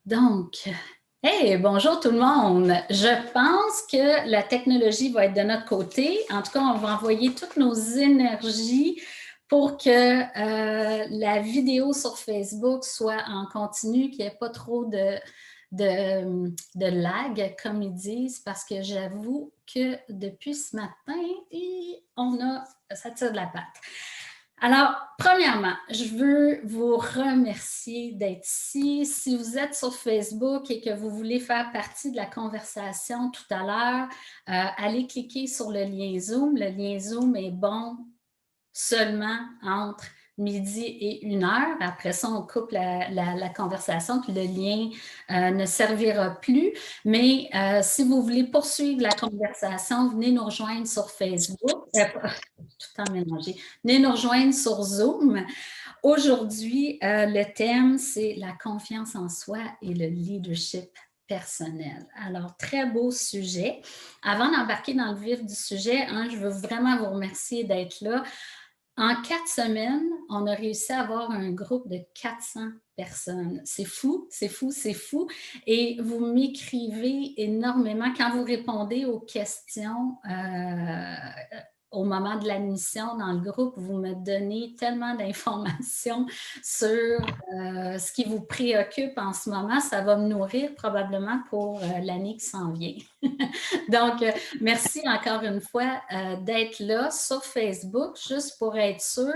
Donc, hey, bonjour tout le monde. Je pense que la technologie va être de notre côté. En tout cas, on va envoyer toutes nos énergies pour que la vidéo sur Facebook soit en continu, qu'il n'y ait pas trop de lag, comme ils disent, parce que j'avoue que depuis ce matin, ça tire de la patte. Alors, premièrement, je veux vous remercier d'être ici. Si vous êtes sur Facebook et que vous voulez faire partie de la conversation tout à l'heure, allez cliquer sur le lien Zoom. Le lien Zoom est bon seulement entre midi et 1 heure. Après ça, on coupe la conversation, puis le lien ne servira plus. Mais si vous voulez poursuivre la conversation, venez nous rejoindre sur Facebook. Tout le temps mélangé. Venez nous rejoindre sur Zoom. Aujourd'hui, le thème, c'est la confiance en soi et le leadership personnel. Alors, très beau sujet. Avant d'embarquer dans le vif du sujet, je veux vraiment vous remercier d'être là. En 4 semaines, on a réussi à avoir un groupe de 400 personnes. C'est fou, c'est fou, c'est fou. Et vous m'écrivez énormément quand vous répondez aux questions au moment de l'admission dans le groupe. Vous me donnez tellement d'informations sur ce qui vous préoccupe en ce moment. Ça va me nourrir probablement pour l'année qui s'en vient. Donc, merci encore une fois d'être là sur Facebook, juste pour être sûr.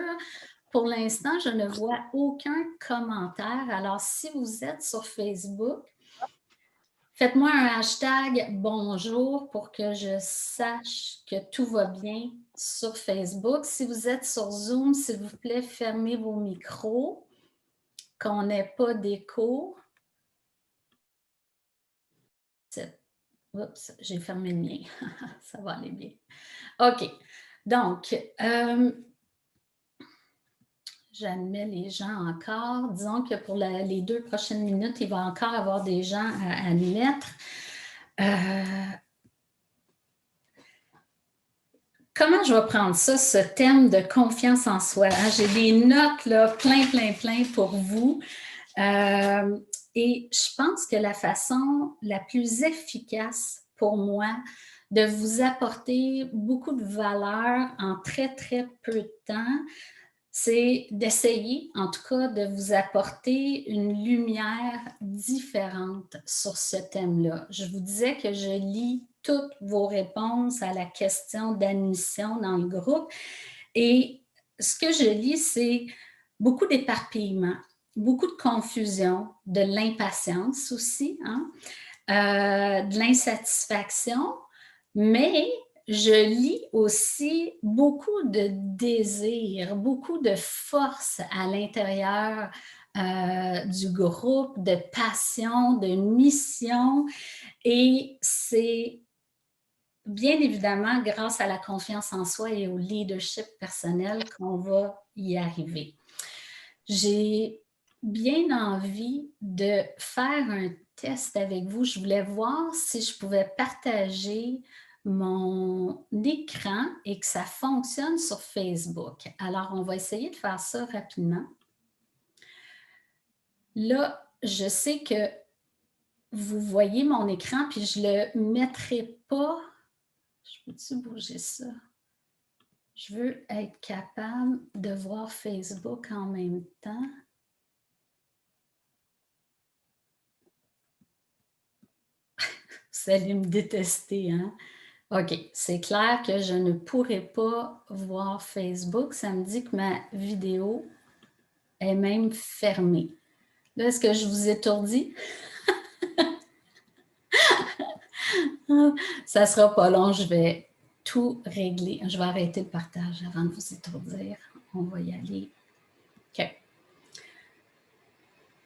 Pour l'instant, je ne vois aucun commentaire. Alors, si vous êtes sur Facebook, faites-moi un hashtag bonjour pour que je sache que tout va bien sur Facebook. Si vous êtes sur Zoom, s'il vous plaît, fermez vos micros, qu'on n'ait pas d'écho. Oups, j'ai fermé le mien. Ça va aller bien. OK. Donc, j'admets les gens encore. Disons que pour les 2 prochaines minutes, il va encore avoir des gens à admettre. Comment je vais prendre ça, ce thème de confiance en soi? J'ai des notes là, plein pour vous. Et je pense que la façon la plus efficace pour moi de vous apporter beaucoup de valeur en très peu de temps, c'est d'essayer, en tout cas, de vous apporter une lumière différente sur ce thème-là. Je vous disais que je lis toutes vos réponses à la question d'admission dans le groupe et ce que je lis, c'est beaucoup d'éparpillement, beaucoup de confusion, de l'impatience aussi, de l'insatisfaction, mais je lis aussi beaucoup de désir, beaucoup de force à l'intérieur du groupe, de passion, de mission. Et c'est bien évidemment grâce à la confiance en soi et au leadership personnel qu'on va y arriver. J'ai bien envie de faire un test avec vous. Je voulais voir si je pouvais partager mon écran et que ça fonctionne sur Facebook. Alors, on va essayer de faire ça rapidement. Là, je sais que vous voyez mon écran, puis je ne le mettrai pas. Je peux-tu bouger ça? Je veux être capable de voir Facebook en même temps. Vous allez me détester, hein? OK, c'est clair que je ne pourrai pas voir Facebook. Ça me dit que ma vidéo est même fermée. Là, est-ce que je vous étourdis? Ça ne sera pas long, je vais tout régler. Je vais arrêter le partage avant de vous étourdir. On va y aller. OK.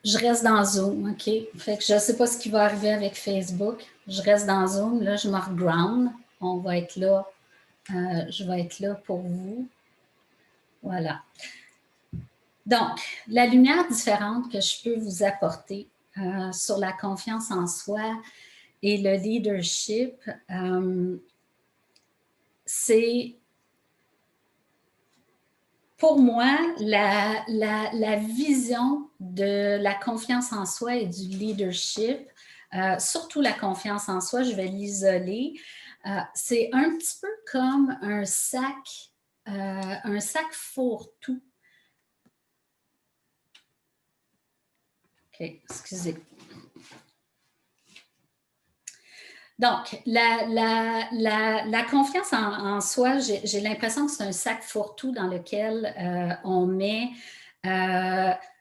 Je reste dans Zoom, OK? Fait que je ne sais pas ce qui va arriver avec Facebook. Je reste dans Zoom. Là, je me reground. On va être là. Je vais être là pour vous. Voilà. Donc, la lumière différente que je peux vous apporter sur la confiance en soi et le leadership, c'est pour moi, la vision de la confiance en soi et du leadership, surtout la confiance en soi, je vais l'isoler, c'est un petit peu comme un sac fourre-tout. OK, excusez. Donc, la confiance en soi, j'ai l'impression que c'est un sac fourre-tout dans lequel on met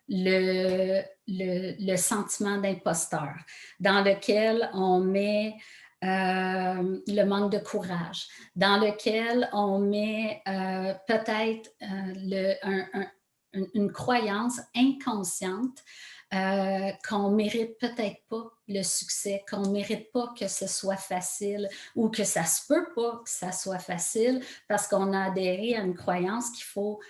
le sentiment d'imposteur, dans lequel on met le manque de courage, dans lequel on met peut-être une croyance inconsciente qu'on ne mérite peut-être pas le succès, qu'on ne mérite pas que ce soit facile ou que ça ne se peut pas que ça soit facile parce qu'on a adhéré à une croyance qu'il faut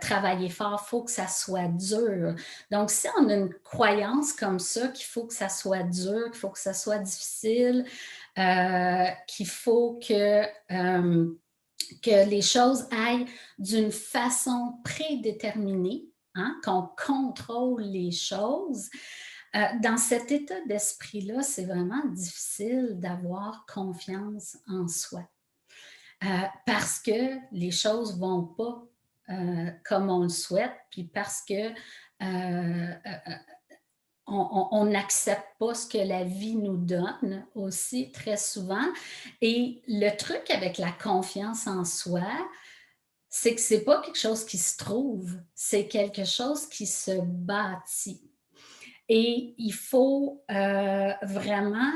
travailler fort, il faut que ça soit dur. Donc, si on a une croyance comme ça, qu'il faut que ça soit dur, qu'il faut que ça soit difficile, qu'il faut que les choses aillent d'une façon prédéterminée, hein, qu'on contrôle les choses. Dans cet état d'esprit-là, c'est vraiment difficile d'avoir confiance en soi parce que les choses ne vont pas comme on le souhaite, puis parce que on n'accepte pas ce que la vie nous donne aussi très souvent. Et le truc avec la confiance en soi, c'est que ce n'est pas quelque chose qui se trouve, c'est quelque chose qui se bâtit. Et il faut vraiment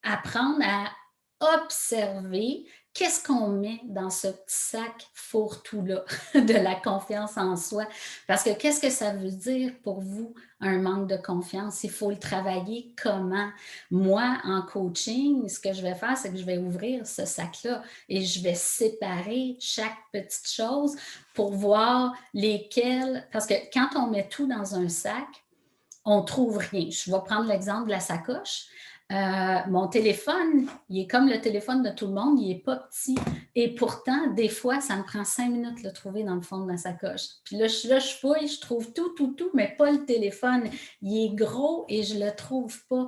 apprendre à observer qu'est-ce qu'on met dans ce petit sac fourre-tout-là de la confiance en soi. Parce que qu'est-ce que ça veut dire pour vous, un manque de confiance? Il faut le travailler comment? Moi, en coaching, ce que je vais faire, c'est que je vais ouvrir ce sac-là et je vais séparer chaque petite chose pour voir lesquelles... Parce que quand on met tout dans un sac, on ne trouve rien. Je vais prendre l'exemple de la sacoche. Mon téléphone, il est comme le téléphone de tout le monde, il n'est pas petit. Et pourtant, des fois, ça me prend 5 minutes de le trouver dans le fond de ma sacoche. Puis là, je fouille, je trouve tout, mais pas le téléphone. Il est gros et je ne le trouve pas.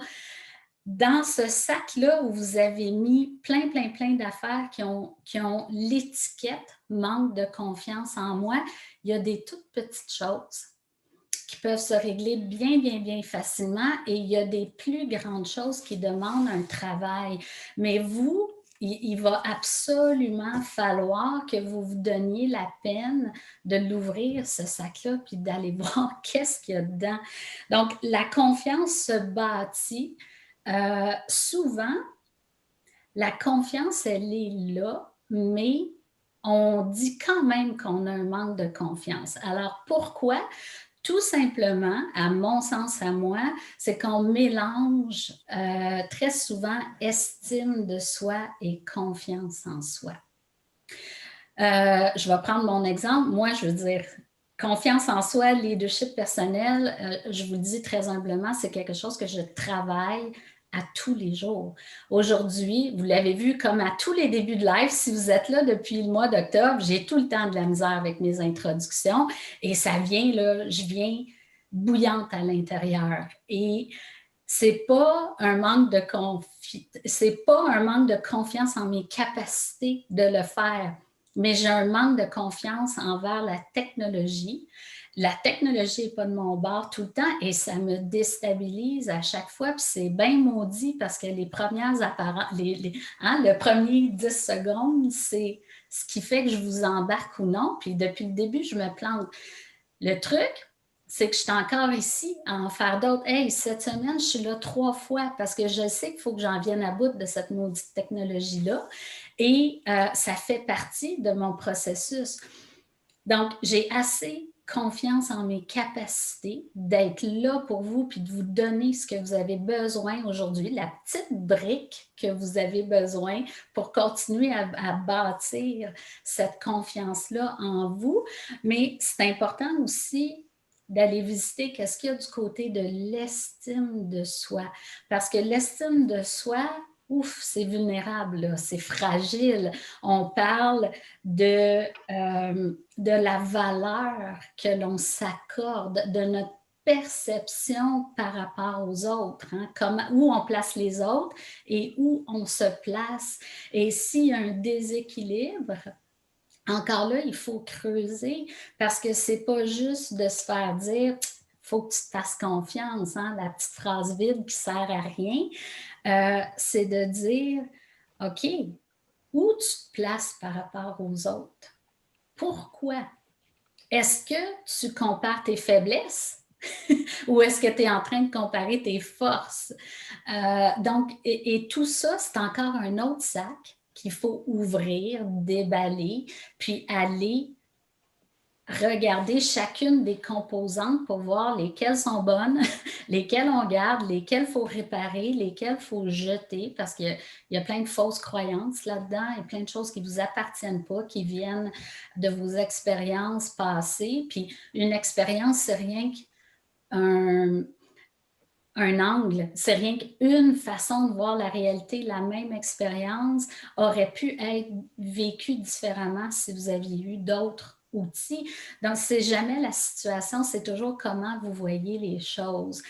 Dans ce sac-là où vous avez mis plein d'affaires qui ont l'étiquette « manque de confiance en moi », il y a des toutes petites choses qui peuvent se régler bien facilement et il y a des plus grandes choses qui demandent un travail. Mais vous, il va absolument falloir que vous vous donniez la peine de l'ouvrir, ce sac-là, puis d'aller voir qu'est-ce qu'il y a dedans. Donc, la confiance se bâtit. Souvent, la confiance, elle est là, mais on dit quand même qu'on a un manque de confiance. Alors, pourquoi? Tout simplement, à mon sens, à moi, c'est qu'on mélange très souvent estime de soi et confiance en soi. Je vais prendre mon exemple. Moi, je veux dire, confiance en soi, leadership personnel, je vous le dis très humblement, c'est quelque chose que je travaille à tous les jours. Aujourd'hui, vous l'avez vu comme à tous les débuts de live, si vous êtes là depuis le mois d'octobre, j'ai tout le temps de la misère avec mes introductions et ça vient, là, je viens bouillante à l'intérieur. Et c'est pas un manque de confiance en mes capacités de le faire, mais j'ai un manque de confiance envers la technologie. La technologie n'est pas de mon bord tout le temps et ça me déstabilise à chaque fois. Puis c'est bien maudit parce que les premières apparences, le premier 10 secondes, c'est ce qui fait que je vous embarque ou non. Puis depuis le début, je me plante. Le truc, c'est que je suis encore ici à en faire d'autres. Hey, cette semaine, je suis là 3 fois parce que je sais qu'il faut que j'en vienne à bout de cette maudite technologie-là. Et ça fait partie de mon processus. Donc, j'ai assez confiance en mes capacités d'être là pour vous puis de vous donner ce que vous avez besoin aujourd'hui, la petite brique que vous avez besoin pour continuer à bâtir cette confiance-là en vous. Mais c'est important aussi d'aller visiter qu'est-ce qu'il y a du côté de l'estime de soi. Parce que l'estime de soi, ouf, c'est vulnérable, c'est fragile. On parle de la valeur que l'on s'accorde, de notre perception par rapport aux autres, hein, où on place les autres et où on se place. Et s'il y a un déséquilibre, encore là, il faut creuser parce que c'est pas juste de se faire dire faut que tu te fasses confiance, hein, la petite phrase vide qui sert à rien. C'est de dire OK, où tu te places par rapport aux autres? Pourquoi? Est-ce que tu compares tes faiblesses ou est-ce que tu es en train de comparer tes forces? Donc, et tout ça, c'est encore un autre sac qu'il faut ouvrir, déballer, puis aller regarder chacune des composantes pour voir lesquelles sont bonnes, lesquelles on garde, lesquelles il faut réparer, lesquelles il faut jeter, parce qu'il y a plein de fausses croyances là-dedans et plein de choses qui ne vous appartiennent pas, qui viennent de vos expériences passées. Puis une expérience, c'est rien qu'un un angle, c'est rien qu'une façon de voir la réalité. La même expérience aurait pu être vécue différemment si vous aviez eu d'autres outils. Donc, c'est jamais la situation, c'est toujours comment vous voyez les choses.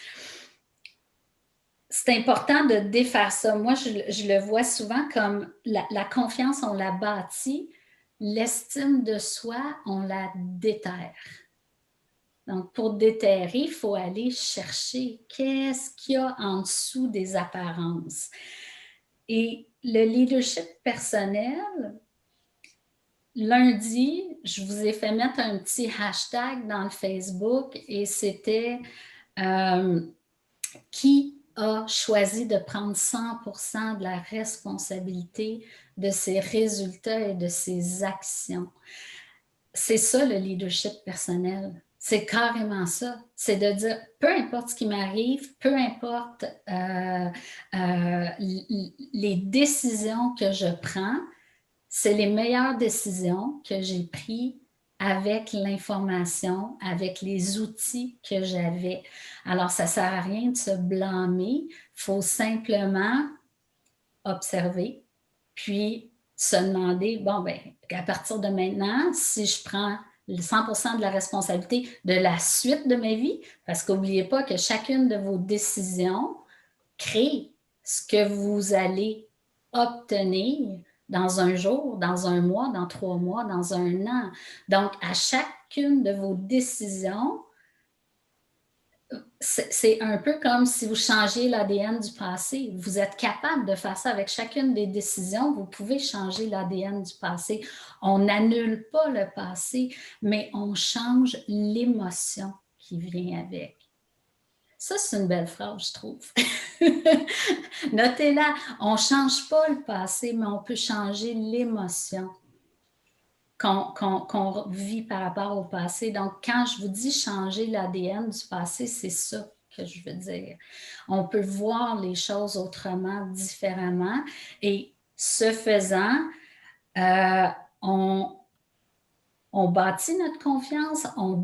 C'est important de défaire ça. Moi, je le vois souvent comme la confiance, on la bâtit, l'estime de soi, on la déterre. Donc, pour déterrer, il faut aller chercher qu'est-ce qu'il y a en dessous des apparences. Et le leadership personnel, lundi, je vous ai fait mettre un petit hashtag dans le Facebook et c'était qui a choisi de prendre 100% de la responsabilité de ses résultats et de ses actions. C'est ça le leadership personnel. C'est carrément ça. C'est de dire, peu importe ce qui m'arrive, peu importe les décisions que je prends, c'est les meilleures décisions que j'ai prises avec l'information, avec les outils que j'avais. Alors, ça ne sert à rien de se blâmer. Il faut simplement observer, puis se demander, bon, ben, à partir de maintenant, si je prends 100% de la responsabilité de la suite de ma vie, parce qu'oubliez pas que chacune de vos décisions crée ce que vous allez obtenir dans un jour, dans un mois, dans 3 mois, dans un an. Donc, à chacune de vos décisions, c'est un peu comme si vous changiez l'ADN du passé. Vous êtes capable de faire ça avec chacune des décisions. Vous pouvez changer l'ADN du passé. On n'annule pas le passé, mais on change l'émotion qui vient avec. Ça, c'est une belle phrase, je trouve. Notez-la. On ne change pas le passé, mais on peut changer l'émotion qu'on vit par rapport au passé. Donc, quand je vous dis changer l'ADN du passé, c'est ça que je veux dire. On peut voir les choses autrement, différemment, et ce faisant, on bâtit notre confiance, on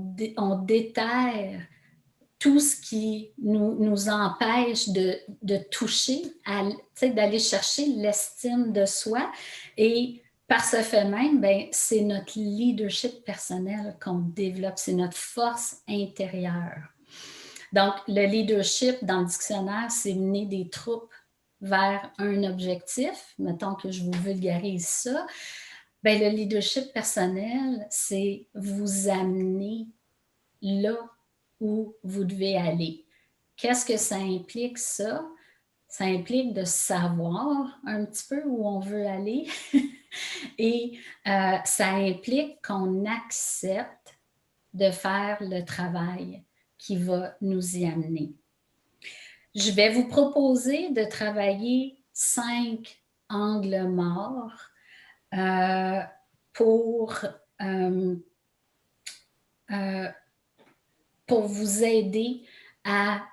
déterre tout ce qui nous empêche de toucher, d'aller chercher l'estime de soi. Et par ce fait même, ben, c'est notre leadership personnel qu'on développe, c'est notre force intérieure. Donc, le leadership, dans le dictionnaire, c'est mener des troupes vers un objectif. Mettons que je vous vulgarise ça. Ben, le leadership personnel, c'est vous amener là où vous devez aller. Qu'est-ce que ça implique, ça? Ça implique de savoir un petit peu où on veut aller et ça implique qu'on accepte de faire le travail qui va nous y amener. Je vais vous proposer de travailler 5 angles morts pour vous aider à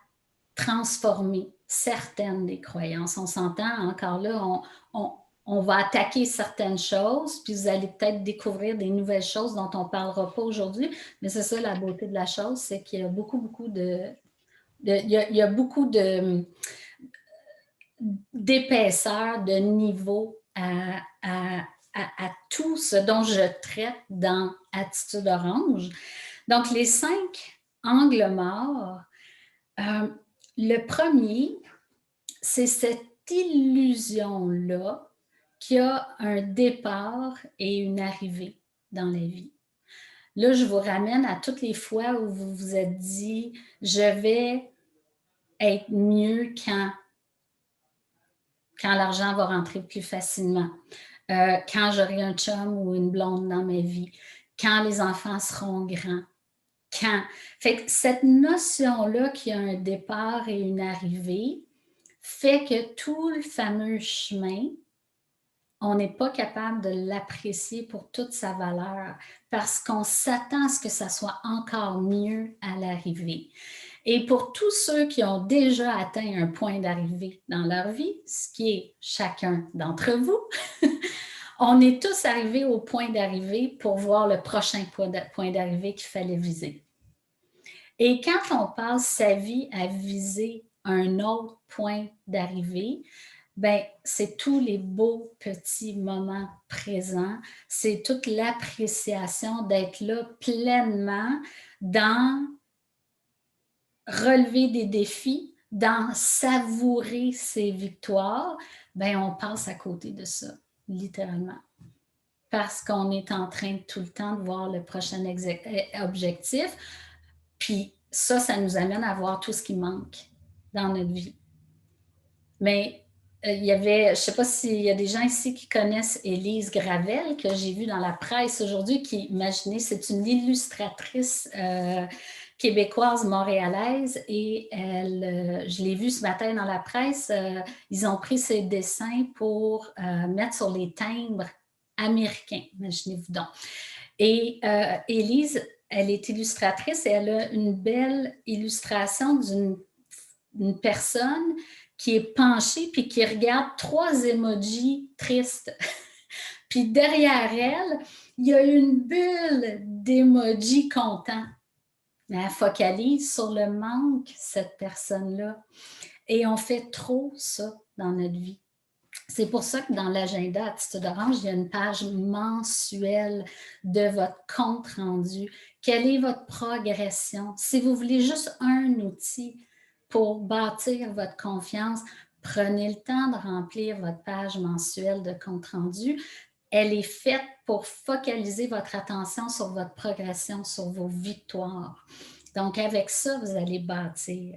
transformer certaines des croyances. On s'entend, encore là, on va attaquer certaines choses, puis vous allez peut-être découvrir des nouvelles choses dont on ne parlera pas aujourd'hui, mais c'est ça la beauté de la chose, c'est qu'il y a beaucoup de d'épaisseur, de niveau à tout ce dont je traite dans Attitude Orange. Donc, les 5 angles morts, le premier, c'est cette illusion-là qu'il y a un départ et une arrivée dans la vie. Là, je vous ramène à toutes les fois où vous vous êtes dit, je vais être mieux quand l'argent va rentrer plus facilement, quand j'aurai un chum ou une blonde dans ma vie, quand les enfants seront grands, quand. Fait que cette notion-là qu'il y a un départ et une arrivée fait que tout le fameux chemin, on n'est pas capable de l'apprécier pour toute sa valeur parce qu'on s'attend à ce que ça soit encore mieux à l'arrivée. Et pour tous ceux qui ont déjà atteint un point d'arrivée dans leur vie, ce qui est chacun d'entre vous, on est tous arrivés au point d'arrivée pour voir le prochain point d'arrivée qu'il fallait viser. Et quand on passe sa vie à viser un autre point d'arrivée, ben, c'est tous les beaux petits moments présents, c'est toute l'appréciation d'être là pleinement dans relever des défis, dans savourer ses victoires, ben on passe à côté de ça, littéralement. Parce qu'on est en train de tout le temps de voir le prochain objectif. Puis ça nous amène à voir tout ce qui manque dans notre vie. Mais il y avait, je ne sais pas s'il y a des gens ici qui connaissent Élise Gravel, que j'ai vue dans la presse aujourd'hui, qui, imaginez, c'est une illustratrice québécoise montréalaise et je l'ai vue ce matin dans la presse, ils ont pris ses dessins pour mettre sur les timbres américains, imaginez-vous donc. Et Élise, elle est illustratrice et elle a une belle illustration d'une personne qui est penchée puis qui regarde 3 emojis tristes. Puis derrière elle, il y a une bulle d'emojis contents. Mais elle focalise sur le manque, cette personne-là. Et on fait trop ça dans notre vie. C'est pour ça que dans l'agenda Attitude Orange, il y a une page mensuelle de votre compte rendu. Quelle est votre progression? Si vous voulez juste un outil pour bâtir votre confiance, prenez le temps de remplir votre page mensuelle de compte rendu. Elle est faite pour focaliser votre attention sur votre progression, sur vos victoires. Donc, avec ça, vous allez bâtir.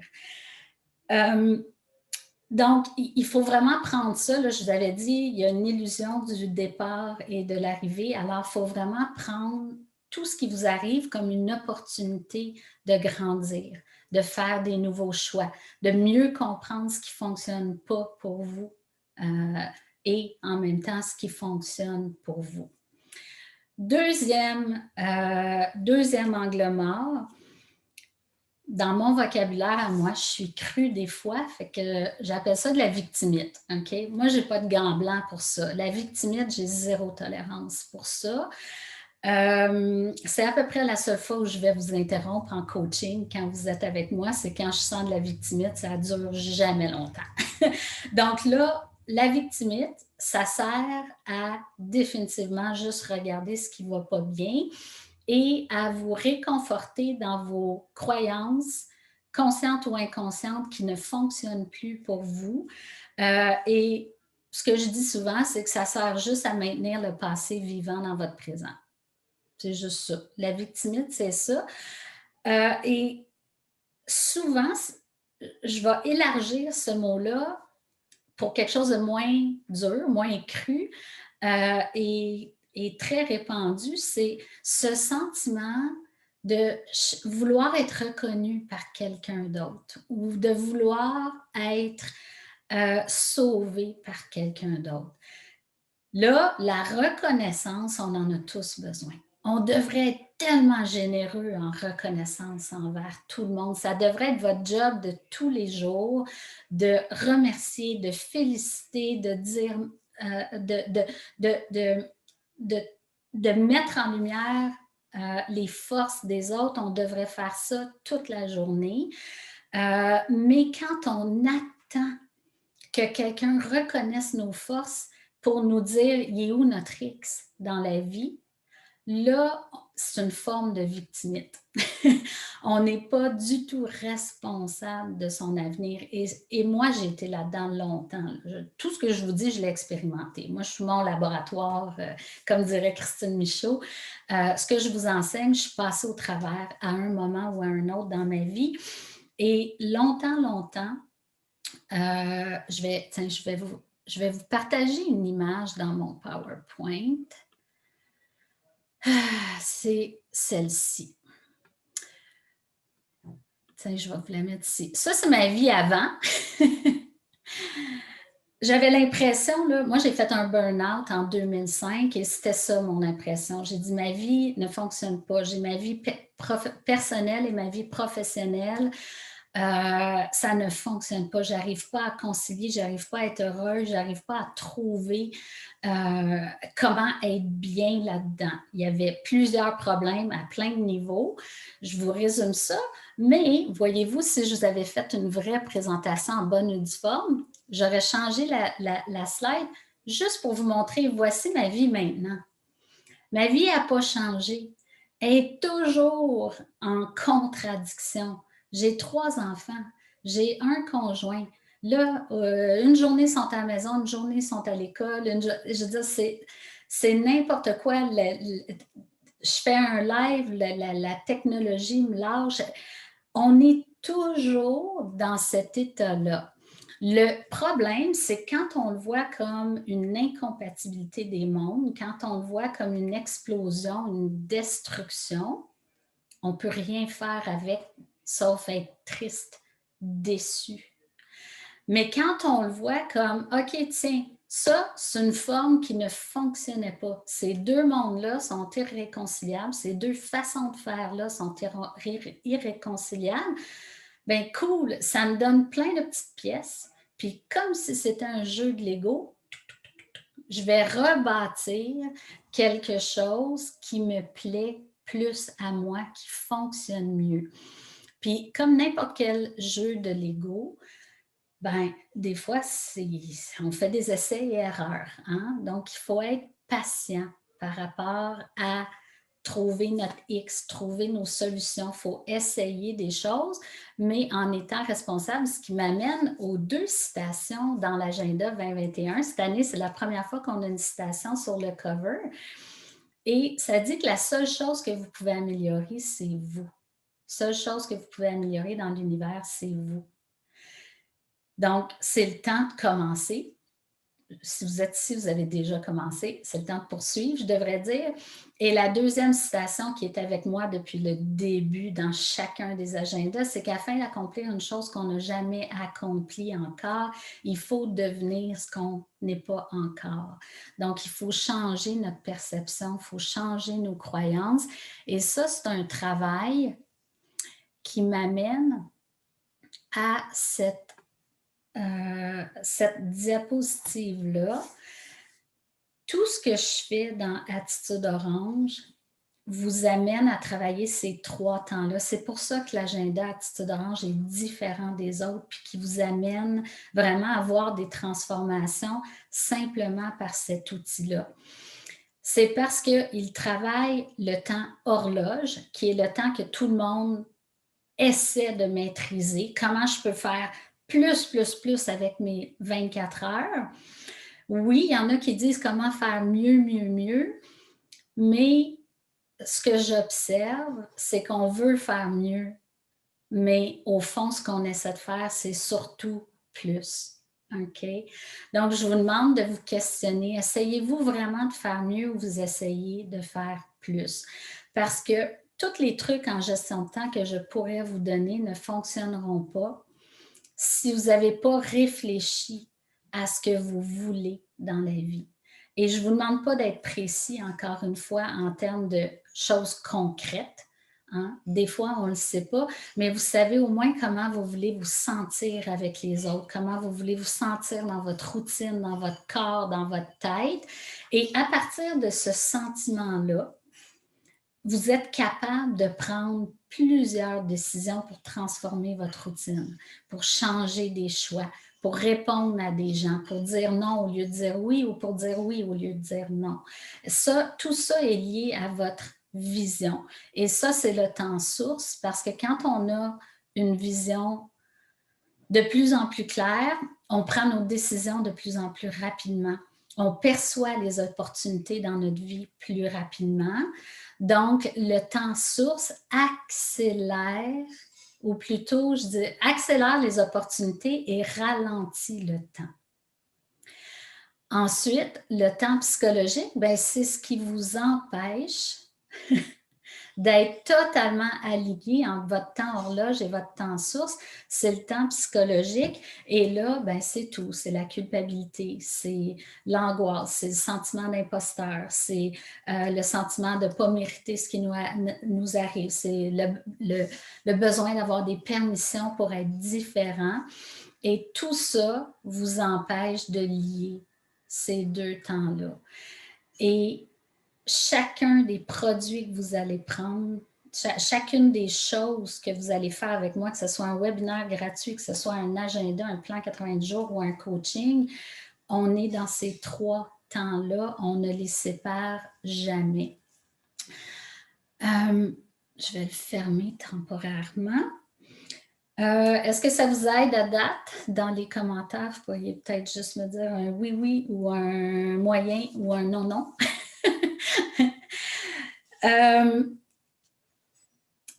Donc, il faut vraiment prendre ça. Là, je vous avais dit, il y a une illusion du départ et de l'arrivée. Alors, il faut vraiment prendre tout ce qui vous arrive comme une opportunité de grandir, de faire des nouveaux choix, de mieux comprendre ce qui ne fonctionne pas pour vous et en même temps ce qui fonctionne pour vous. Deuxième angle mort, dans mon vocabulaire à moi, je suis crue des fois, fait que j'appelle ça de la victimite. Okay? Moi, je n'ai pas de gants blancs pour ça. La victimite, j'ai 0 tolérance pour ça. C'est à peu près la seule fois où je vais vous interrompre en coaching quand vous êtes avec moi, c'est quand je sens de la victimite, ça ne dure jamais longtemps. Donc là, la victimite, ça sert à définitivement juste regarder ce qui ne va pas bien et à vous réconforter dans vos croyances, conscientes ou inconscientes, qui ne fonctionnent plus pour vous. Et ce que je dis souvent, c'est que ça sert juste à maintenir le passé vivant dans votre présent. C'est juste ça. La victimite, c'est ça. Et souvent, je vais élargir ce mot-là pour quelque chose de moins dur, moins cru et très répandu, c'est ce sentiment de vouloir être reconnu par quelqu'un d'autre ou de vouloir être sauvé par quelqu'un d'autre. Là, la reconnaissance, on en a tous besoin. On devrait être tellement généreux en reconnaissance envers tout le monde. Ça devrait être votre job de tous les jours, de remercier, de féliciter, de dire, de mettre en lumière les forces des autres. On devrait faire ça toute la journée. Mais quand on attend que quelqu'un reconnaisse nos forces pour nous dire, il est où notre X dans la vie, là, c'est une forme de victimite. On n'est pas du tout responsable de son avenir. Et moi, j'ai été là-dedans longtemps. Tout ce que je vous dis, je l'ai expérimenté. Moi, je suis mon laboratoire, comme dirait Christine Michaud. Ce que je vous enseigne, je suis passée au travers à un moment ou à un autre dans ma vie. Et longtemps, je vais vous partager une image dans mon PowerPoint. C'est celle-ci. Tiens, je vais vous la mettre ici. Ça, c'est ma vie avant. J'avais l'impression, là, moi, j'ai fait un burn-out en 2005 et c'était ça mon impression. J'ai dit, ma vie ne fonctionne pas. J'ai ma vie personnelle et ma vie professionnelle. Ça ne fonctionne pas. J'arrive pas à concilier, j'arrive pas à être heureuse, j'arrive pas à trouver comment être bien là-dedans. Il y avait plusieurs problèmes à plein de niveaux. Je vous résume ça, mais voyez-vous, si je vous avais fait une vraie présentation en bonne et due forme, j'aurais changé la slide juste pour vous montrer, voici ma vie maintenant. Ma vie n'a pas changé. Elle est toujours en contradiction. J'ai 3 enfants, j'ai un conjoint. Là, une journée sont à la maison, une journée sont à l'école. Je veux dire, c'est n'importe quoi. Je fais un live, la technologie me lâche. On est toujours dans cet état-là. Le problème, c'est quand on le voit comme une incompatibilité des mondes, quand on le voit comme une explosion, une destruction, on ne peut rien faire avec, sauf être triste, déçu. Mais quand on le voit comme, OK, tiens, ça, c'est une forme qui ne fonctionnait pas. Ces deux mondes-là sont irréconciliables, ces deux façons de faire-là sont irréconciliables. Bien, cool, ça me donne plein de petites pièces. Puis, comme si c'était un jeu de Lego, je vais rebâtir quelque chose qui me plaît plus à moi, qui fonctionne mieux. Puis, comme n'importe quel jeu de Lego, ben, des fois, on fait des essais et erreurs. Hein? Donc, il faut être patient par rapport à trouver notre X, trouver nos solutions. Il faut essayer des choses, mais en étant responsable, ce qui m'amène aux 2 citations dans l'agenda 2021. Cette année, c'est la première fois qu'on a une citation sur le cover. Et ça dit que la seule chose que vous pouvez améliorer, c'est vous. La seule chose que vous pouvez améliorer dans l'univers, c'est vous. Donc, c'est le temps de commencer. Si vous êtes ici, vous avez déjà commencé, c'est le temps de poursuivre, je devrais dire. Et la deuxième citation qui est avec moi depuis le début dans chacun des agendas, c'est qu'afin d'accomplir une chose qu'on n'a jamais accomplie encore, il faut devenir ce qu'on n'est pas encore. Donc, il faut changer notre perception, il faut changer nos croyances. Et ça, c'est un travail qui m'amène à cette diapositive-là. Tout ce que je fais dans Attitude Orange vous amène à travailler ces 3 temps-là. C'est pour ça que l'agenda Attitude Orange est différent des autres, puis qui vous amène vraiment à voir des transformations simplement par cet outil-là. C'est parce qu'il travaille le temps horloge, qui est le temps que tout le monde essaie de maîtriser. Comment je peux faire plus avec mes 24 heures. Oui, il y en a qui disent comment faire mieux, mais ce que j'observe, c'est qu'on veut faire mieux, mais au fond, ce qu'on essaie de faire, c'est surtout plus. OK? Donc, je vous demande de vous questionner. Essayez-vous vraiment de faire mieux ou vous essayez de faire plus? Parce que tous les trucs en gestion de temps que je pourrais vous donner ne fonctionneront pas si vous n'avez pas réfléchi à ce que vous voulez dans la vie. Et je ne vous demande pas d'être précis, encore une fois, en termes de choses concrètes. Hein? Des fois, on ne le sait pas, mais vous savez au moins comment vous voulez vous sentir avec les autres, comment vous voulez vous sentir dans votre routine, dans votre corps, dans votre tête. Et à partir de ce sentiment-là, vous êtes capable de prendre plusieurs décisions pour transformer votre routine, pour changer des choix, pour répondre à des gens, pour dire non au lieu de dire oui ou pour dire oui au lieu de dire non. Ça, tout ça est lié à votre vision. Et ça, c'est le temps source parce que quand on a une vision de plus en plus claire, on prend nos décisions de plus en plus rapidement. On perçoit les opportunités dans notre vie plus rapidement. Donc, le temps source accélère, ou plutôt, je dis, accélère les opportunités et ralentit le temps. Ensuite, le temps psychologique, ben, c'est ce qui vous empêche d'être totalement aligné entre votre temps horloge et votre temps source, c'est le temps psychologique. Et là, ben, c'est tout. C'est la culpabilité, c'est l'angoisse, c'est le sentiment d'imposteur, c'est le sentiment de ne pas mériter ce qui nous arrive, c'est le besoin d'avoir des permissions pour être différent. Et tout ça vous empêche de lier ces deux temps-là. Et chacun des produits que vous allez prendre, chacune des choses que vous allez faire avec moi, que ce soit un webinaire gratuit, que ce soit un agenda, un plan 90 jours ou un coaching, on est dans ces trois temps-là, on ne les sépare jamais. Je vais le fermer temporairement. Est-ce que ça vous aide à date? Dans les commentaires, vous pourriez peut-être juste me dire un oui ou un moyen ou un non.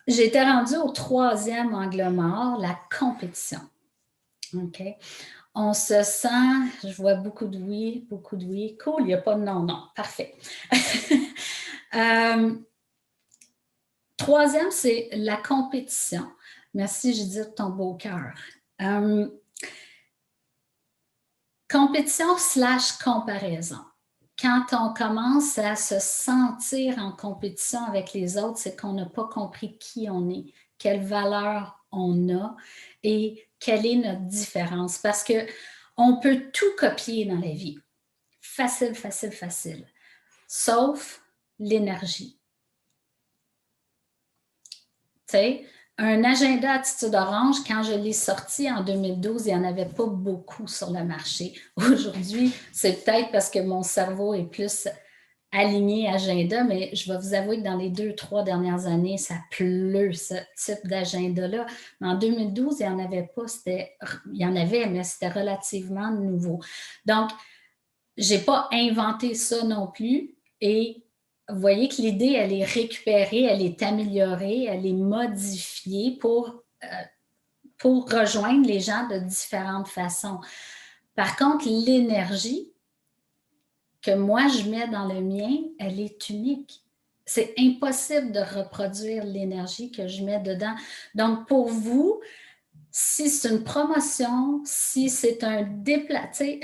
J'étais rendue au troisième angle mort, la compétition. OK? On se sent, je vois beaucoup de oui. Cool, il n'y a pas de non. Parfait. Troisième, c'est la compétition. Merci, Judith, ton beau cœur. Compétition / comparaison. Quand on commence à se sentir en compétition avec les autres, c'est qu'on n'a pas compris qui on est, quelle valeur on a et quelle est notre différence. Parce qu'on peut tout copier dans la vie. Facile. Sauf l'énergie. Tu sais, un agenda Attitude Orange, quand je l'ai sorti en 2012, il n'y en avait pas beaucoup sur le marché. Aujourd'hui, c'est peut-être parce que mon cerveau est plus aligné agenda, mais je vais vous avouer que dans les 2-3 dernières années, ça pleut, ce type d'agenda-là. Mais en 2012, il n'y en avait pas. Il y en avait, mais c'était relativement nouveau. Donc, je n'ai pas inventé ça non plus. Et vous voyez que l'idée, elle est récupérée, elle est améliorée, elle est modifiée pour rejoindre les gens de différentes façons. Par contre, l'énergie que moi, je mets dans le mien, elle est unique. C'est impossible de reproduire l'énergie que je mets dedans. Donc, pour vous, si c'est une promotion, si c'est un déplacé,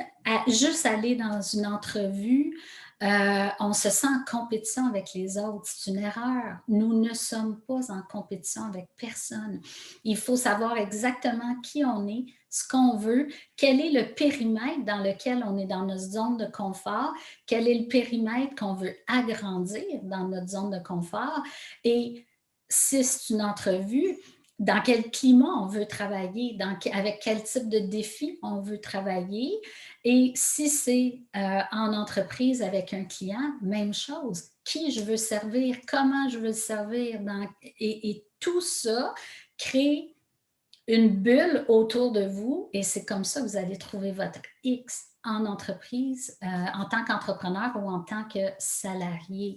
juste aller dans une entrevue, on se sent en compétition avec les autres. C'est une erreur. Nous ne sommes pas en compétition avec personne. Il faut savoir exactement qui on est, ce qu'on veut, quel est le périmètre dans lequel on est dans notre zone de confort, quel est le périmètre qu'on veut agrandir dans notre zone de confort. Et si c'est une entrevue, dans quel climat on veut travailler, avec quel type de défi on veut travailler. Et si c'est en entreprise avec un client, même chose. Qui je veux servir, comment je veux le servir. Et tout ça crée une bulle autour de vous et c'est comme ça que vous allez trouver votre X en entreprise, en tant qu'entrepreneur ou en tant que salarié.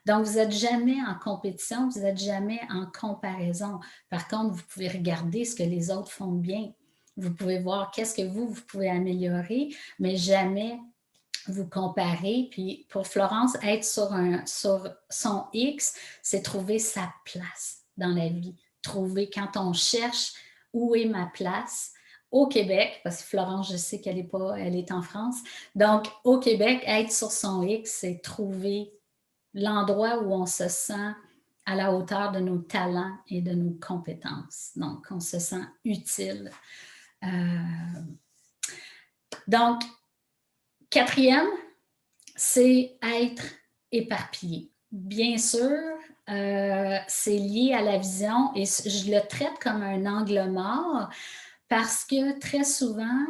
Donc, vous n'êtes jamais en compétition, vous n'êtes jamais en comparaison. Par contre, vous pouvez regarder ce que les autres font bien. Vous pouvez voir qu'est-ce que vous pouvez améliorer, mais jamais vous comparer. Puis pour Florence, être sur son X, c'est trouver sa place dans la vie. Trouver quand on cherche où est ma place au Québec, parce que Florence, je sais qu'elle est en France. Donc, au Québec, être sur son X, c'est trouver l'endroit où on se sent à la hauteur de nos talents et de nos compétences. Donc, on se sent utile. Donc, quatrième, c'est être éparpillé. Bien sûr, c'est lié à la vision et je le traite comme un angle mort parce que très souvent,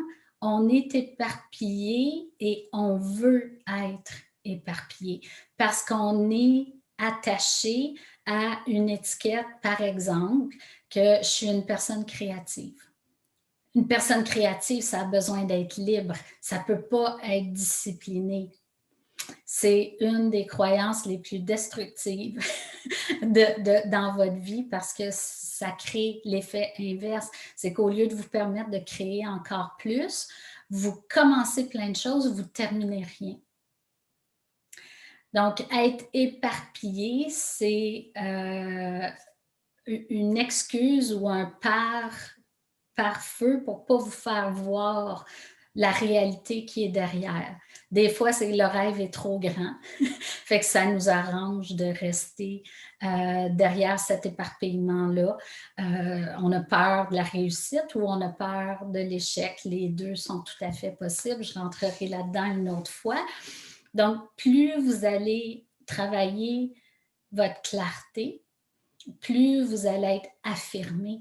on est éparpillé et on veut être éparpillé parce qu'on est attaché à une étiquette, par exemple, que je suis une personne créative. Une personne créative, ça a besoin d'être libre. Ça ne peut pas être discipliné. C'est une des croyances les plus destructives dans votre vie parce que ça crée l'effet inverse. C'est qu'au lieu de vous permettre de créer encore plus, vous commencez plein de choses, vous ne terminez rien. Donc, être éparpillé, c'est une excuse ou un pare-feu pour ne pas vous faire voir la réalité qui est derrière. Des fois, c'est que le rêve est trop grand, fait que ça nous arrange de rester derrière cet éparpillement-là. On a peur de la réussite ou on a peur de l'échec. Les deux sont tout à fait possibles. Je rentrerai là-dedans une autre fois. Donc, plus vous allez travailler votre clarté, plus vous allez être affirmé,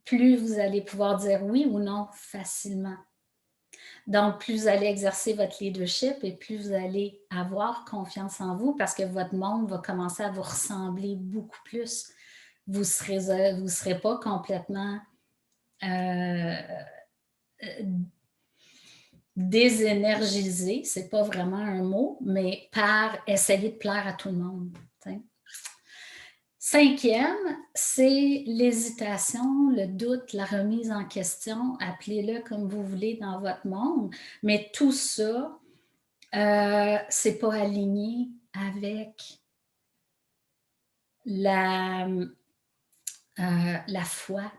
plus vous allez pouvoir dire oui ou non facilement. Donc, plus vous allez exercer votre leadership et plus vous allez avoir confiance en vous parce que votre monde va commencer à vous ressembler beaucoup plus. Vous ne serez pas complètement désénergisé, c'est pas vraiment un mot, mais par essayer de plaire à tout le monde. T'sais. Cinquième, c'est l'hésitation, le doute, la remise en question, appelez-le comme vous voulez dans votre monde, mais tout ça, c'est pas aligné avec la foi.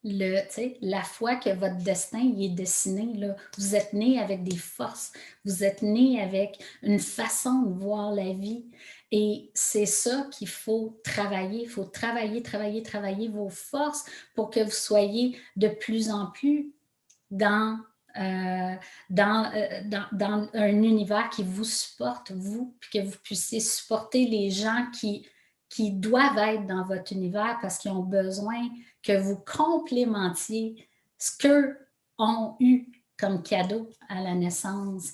La foi que votre destin il est dessiné. Là. Vous êtes né avec des forces, vous êtes né avec une façon de voir la vie. Et c'est ça qu'il faut travailler. Il faut travailler vos forces pour que vous soyez de plus en plus dans un univers qui vous supporte, vous, puis que vous puissiez supporter les gens qui doivent être dans votre univers parce qu'ils ont besoin que vous complémentiez ce qu'eux ont eu comme cadeau à la naissance.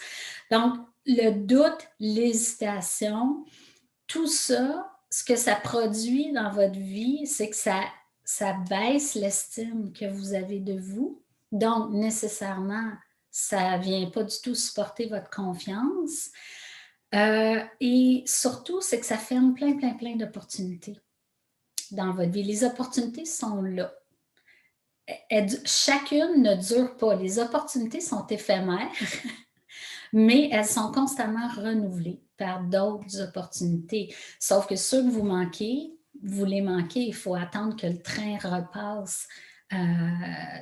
Donc, le doute, l'hésitation, tout ça, ce que ça produit dans votre vie, c'est que ça baisse l'estime que vous avez de vous. Donc, nécessairement, ça ne vient pas du tout supporter votre confiance. Et surtout, c'est que ça ferme plein d'opportunités dans votre vie. Les opportunités sont là. Chacune ne dure pas. Les opportunités sont éphémères, mais elles sont constamment renouvelées par d'autres opportunités. Sauf que ceux que vous manquez, vous les manquez, il faut attendre que le train repasse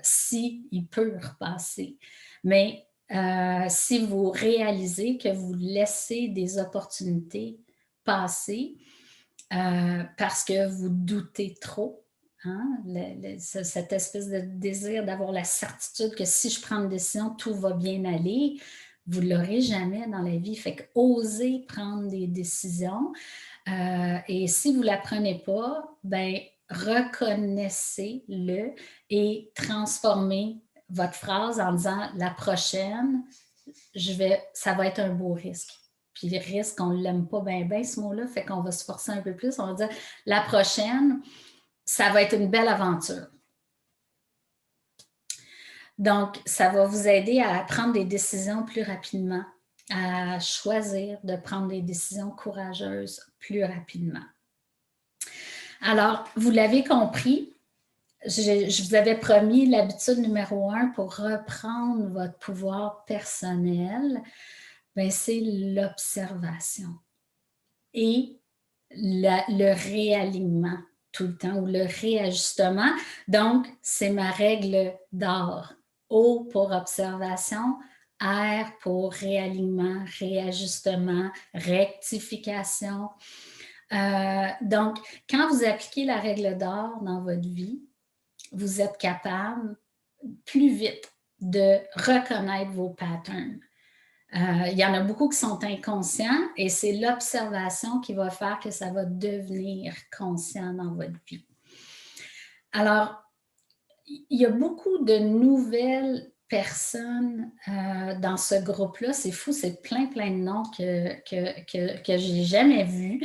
s'il peut repasser. Mais si vous réalisez que vous laissez des opportunités passer parce que vous doutez trop, hein, cette espèce de désir d'avoir la certitude que si je prends une décision, tout va bien aller, vous ne l'aurez jamais dans la vie. Fait que osez prendre des décisions et si vous ne la prenez pas, ben reconnaissez-le et transformez votre phrase en disant « la prochaine, ça va être un beau risque ». Puis le risque, on ne l'aime pas bien ce mot-là, fait qu'on va se forcer un peu plus. On va dire « la prochaine, ça va être une belle aventure ». Donc, ça va vous aider à prendre des décisions plus rapidement, à choisir de prendre des décisions courageuses plus rapidement. Alors, vous l'avez compris, je vous avais promis l'habitude numéro 1 pour reprendre votre pouvoir personnel, ben c'est l'observation et le réalignement tout le temps ou le réajustement. Donc, c'est ma règle d'or. O pour observation, R pour réalignement, réajustement, rectification. Donc, quand vous appliquez la règle d'or dans votre vie, vous êtes capable plus vite de reconnaître vos patterns. Il y en a beaucoup qui sont inconscients et c'est l'observation qui va faire que ça va devenir conscient dans votre vie. Alors, il y a beaucoup de nouvelles personnes dans ce groupe-là. C'est fou, c'est plein de noms que je n'ai jamais vus.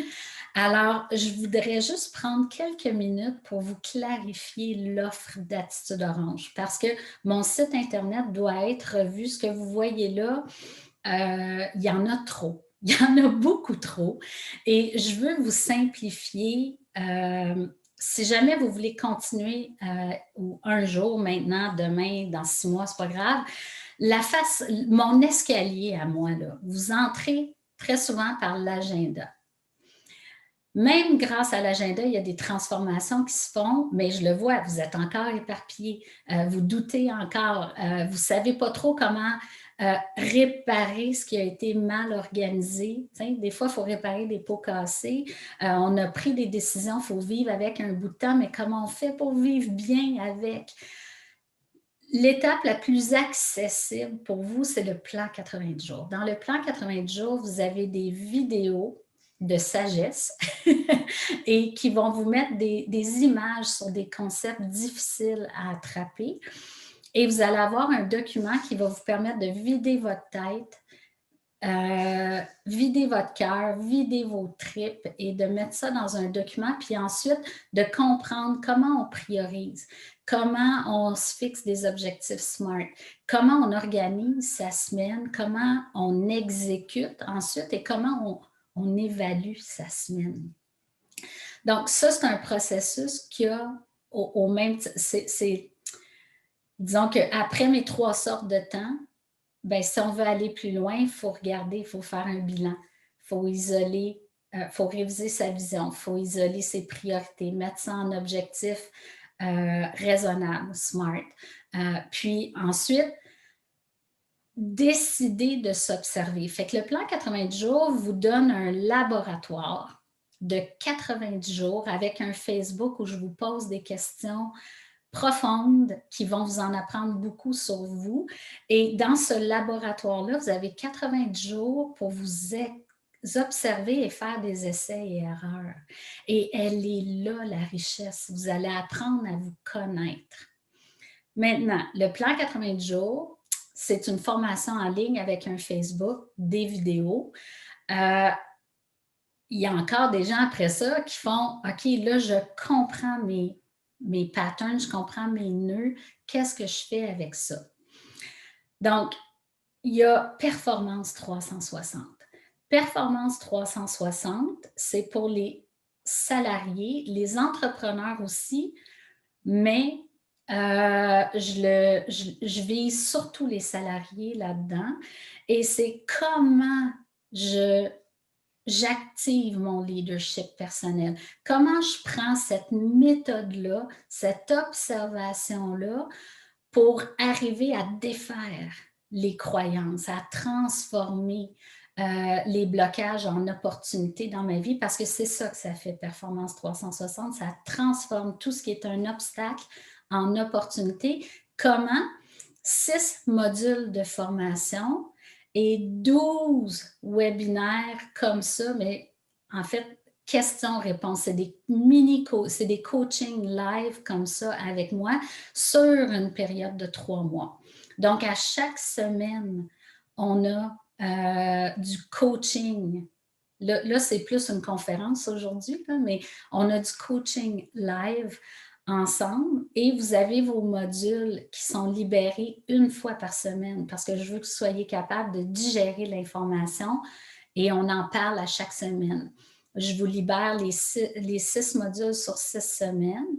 Alors, je voudrais juste prendre quelques minutes pour vous clarifier l'offre d'Attitude Orange parce que mon site Internet doit être revu. Ce que vous voyez là, il y en a trop. Il y en a beaucoup trop. Et je veux vous simplifier. Si jamais vous voulez continuer ou un jour, maintenant, demain, dans 6 mois, c'est pas grave, mon escalier à moi, là, vous entrez très souvent par l'agenda. Même grâce à l'agenda, il y a des transformations qui se font, mais je le vois, vous êtes encore éparpillés, vous doutez encore, vous ne savez pas trop comment réparer ce qui a été mal organisé. Des fois, il faut réparer des pots cassés. On a pris des décisions, il faut vivre avec un bout de temps, mais comment on fait pour vivre bien avec? L'étape la plus accessible pour vous, c'est le plan 90 jours. Dans le plan 90 jours, vous avez des vidéos de sagesse et qui vont vous mettre des images sur des concepts difficiles à attraper. Et vous allez avoir un document qui va vous permettre de vider votre tête, vider votre cœur, vider vos tripes et de mettre ça dans un document, puis ensuite de comprendre comment on priorise, comment on se fixe des objectifs SMART, comment on organise sa semaine, comment on exécute ensuite et comment on évalue sa semaine. Donc, ça, c'est un processus qui a au même... disons qu'après mes 3 sortes de temps, ben, si on veut aller plus loin, il faut regarder, il faut faire un bilan, il faut isoler, il faut réviser sa vision, il faut isoler ses priorités, mettre ça en objectif raisonnable, SMART. Puis ensuite, décider de s'observer. Fait que le plan 90 jours vous donne un laboratoire de 90 jours avec un Facebook où je vous pose des questions profondes qui vont vous en apprendre beaucoup sur vous. Et dans ce laboratoire-là, vous avez 90 jours pour vous observer et faire des essais et erreurs. Et elle est là, la richesse. Vous allez apprendre à vous connaître. Maintenant, le plan 90 jours, c'est une formation en ligne avec un Facebook, des vidéos. Il y a encore des gens après ça qui font « OK, là, je comprends mes patterns, je comprends mes nœuds, qu'est-ce que je fais avec ça? » Donc, il y a Performance 360. Performance 360, c'est pour les salariés, les entrepreneurs aussi, mais je vise surtout les salariés là-dedans et c'est comment j'active mon leadership personnel. Comment je prends cette méthode-là, cette observation-là pour arriver à défaire les croyances, à transformer les blocages en opportunités dans ma vie parce que c'est ça que ça fait Performance 360, ça transforme tout ce qui est un obstacle en opportunité. Comment? 6 modules de formation et 12 webinaires comme ça, mais en fait, questions-réponses. C'est des c'est des coachings live comme ça avec moi sur une période de 3 mois. Donc, à chaque semaine, on a du coaching. Là c'est plus une conférence aujourd'hui, mais on a du coaching live ensemble et vous avez vos modules qui sont libérés une fois par semaine parce que je veux que vous soyez capable de digérer l'information et on en parle à chaque semaine. Je vous libère les 6 modules sur 6 semaines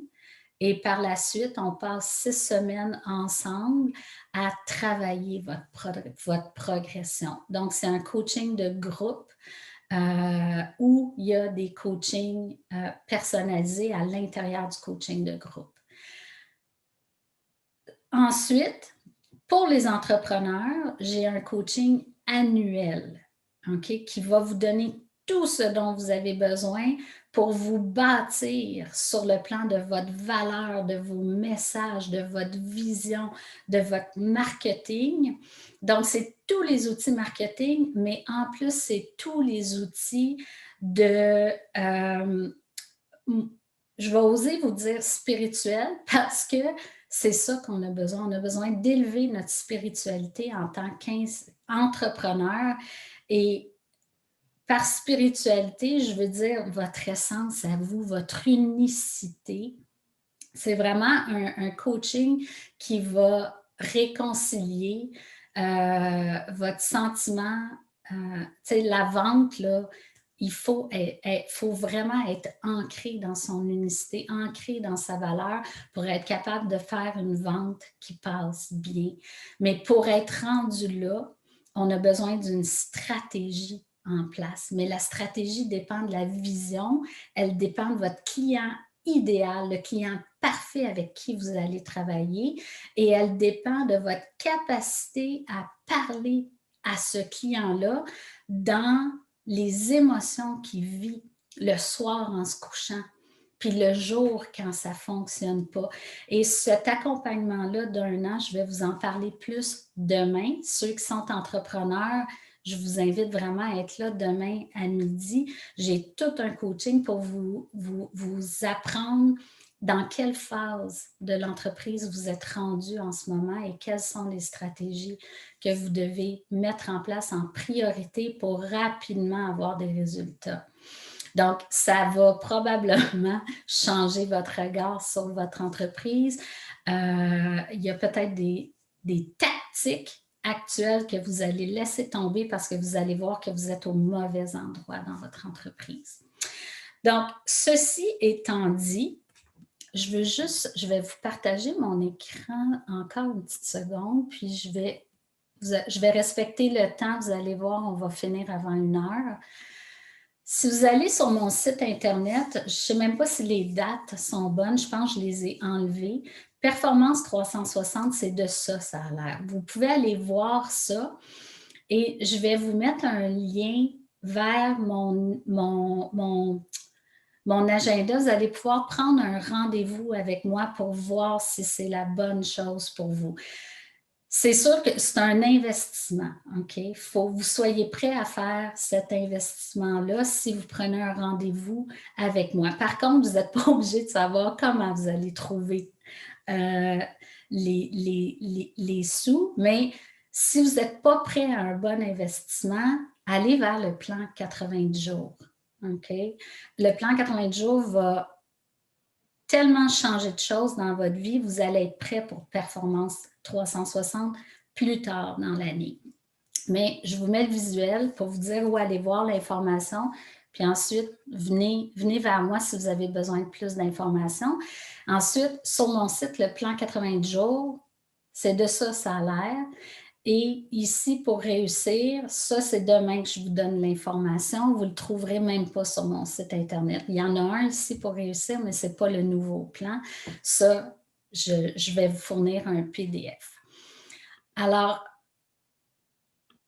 et par la suite, on passe 6 semaines ensemble à travailler votre progression. Donc, c'est un coaching de groupe où il y a des coachings personnalisés à l'intérieur du coaching de groupe. Ensuite, pour les entrepreneurs, j'ai un coaching annuel, okay, qui va vous donner tout ce dont vous avez besoin pour vous bâtir sur le plan de votre valeur, de vos messages, de votre vision, de votre marketing. Donc, c'est tous les outils marketing, mais en plus, c'est tous les outils de, je vais oser vous dire spirituel parce que c'est ça qu'on a besoin. On a besoin d'élever notre spiritualité en tant qu'entrepreneur. Et par spiritualité, je veux dire votre essence à vous, votre unicité. C'est vraiment un coaching qui va réconcilier votre sentiment. Tu sais, la vente, là, il faut vraiment être ancré dans son unicité, ancré dans sa valeur pour être capable de faire une vente qui passe bien. Mais pour être rendu là, on a besoin d'une stratégie en place. Mais la stratégie dépend de la vision, elle dépend de votre client idéal, le client parfait avec qui vous allez travailler, et elle dépend de votre capacité à parler à ce client-là dans les émotions qu'il vit le soir en se couchant, puis le jour quand ça ne fonctionne pas. Et cet accompagnement-là d'un an, je vais vous en parler plus demain. Ceux qui sont entrepreneurs, je vous invite vraiment à être là demain à midi. J'ai tout un coaching pour vous apprendre dans quelle phase de l'entreprise vous êtes rendu en ce moment et quelles sont les stratégies que vous devez mettre en place en priorité pour rapidement avoir des résultats. Donc, ça va probablement changer votre regard sur votre entreprise. Il y a peut-être des tactiques actuelles que vous allez laisser tomber parce que vous allez voir que vous êtes au mauvais endroit dans votre entreprise. Donc, ceci étant dit, je vais vous partager mon écran encore une petite seconde, puis je vais respecter le temps. Vous allez voir, on va finir avant 1 heure. Si vous allez sur mon site Internet, je ne sais même pas si les dates sont bonnes, je pense que je les ai enlevées. Performance 360, c'est de ça, ça a l'air. Vous pouvez aller voir ça et je vais vous mettre un lien vers mon agenda. Vous allez pouvoir prendre un rendez-vous avec moi pour voir si c'est la bonne chose pour vous. C'est sûr que c'est un investissement, OK? Il faut que vous soyez prêt à faire cet investissement-là si vous prenez un rendez-vous avec moi. Par contre, vous n'êtes pas obligé de savoir comment vous allez trouver les sous, mais si vous n'êtes pas prêt à un bon investissement, allez vers le plan 90 jours, OK? Le plan 90 jours va tellement changer de choses dans votre vie, vous allez être prêt pour Performance 360 plus tard dans l'année. Mais je vous mets le visuel pour vous dire où aller voir l'information. Puis ensuite, venez vers moi si vous avez besoin de plus d'informations. Ensuite, sur mon site, le plan 90 jours, c'est de ça, ça a l'air. Et ici, pour réussir, ça, c'est demain que je vous donne l'information. Vous ne le trouverez même pas sur mon site Internet. Il y en a un ici pour réussir, mais ce n'est pas le nouveau plan. Ça, je vais vous fournir un PDF. Alors,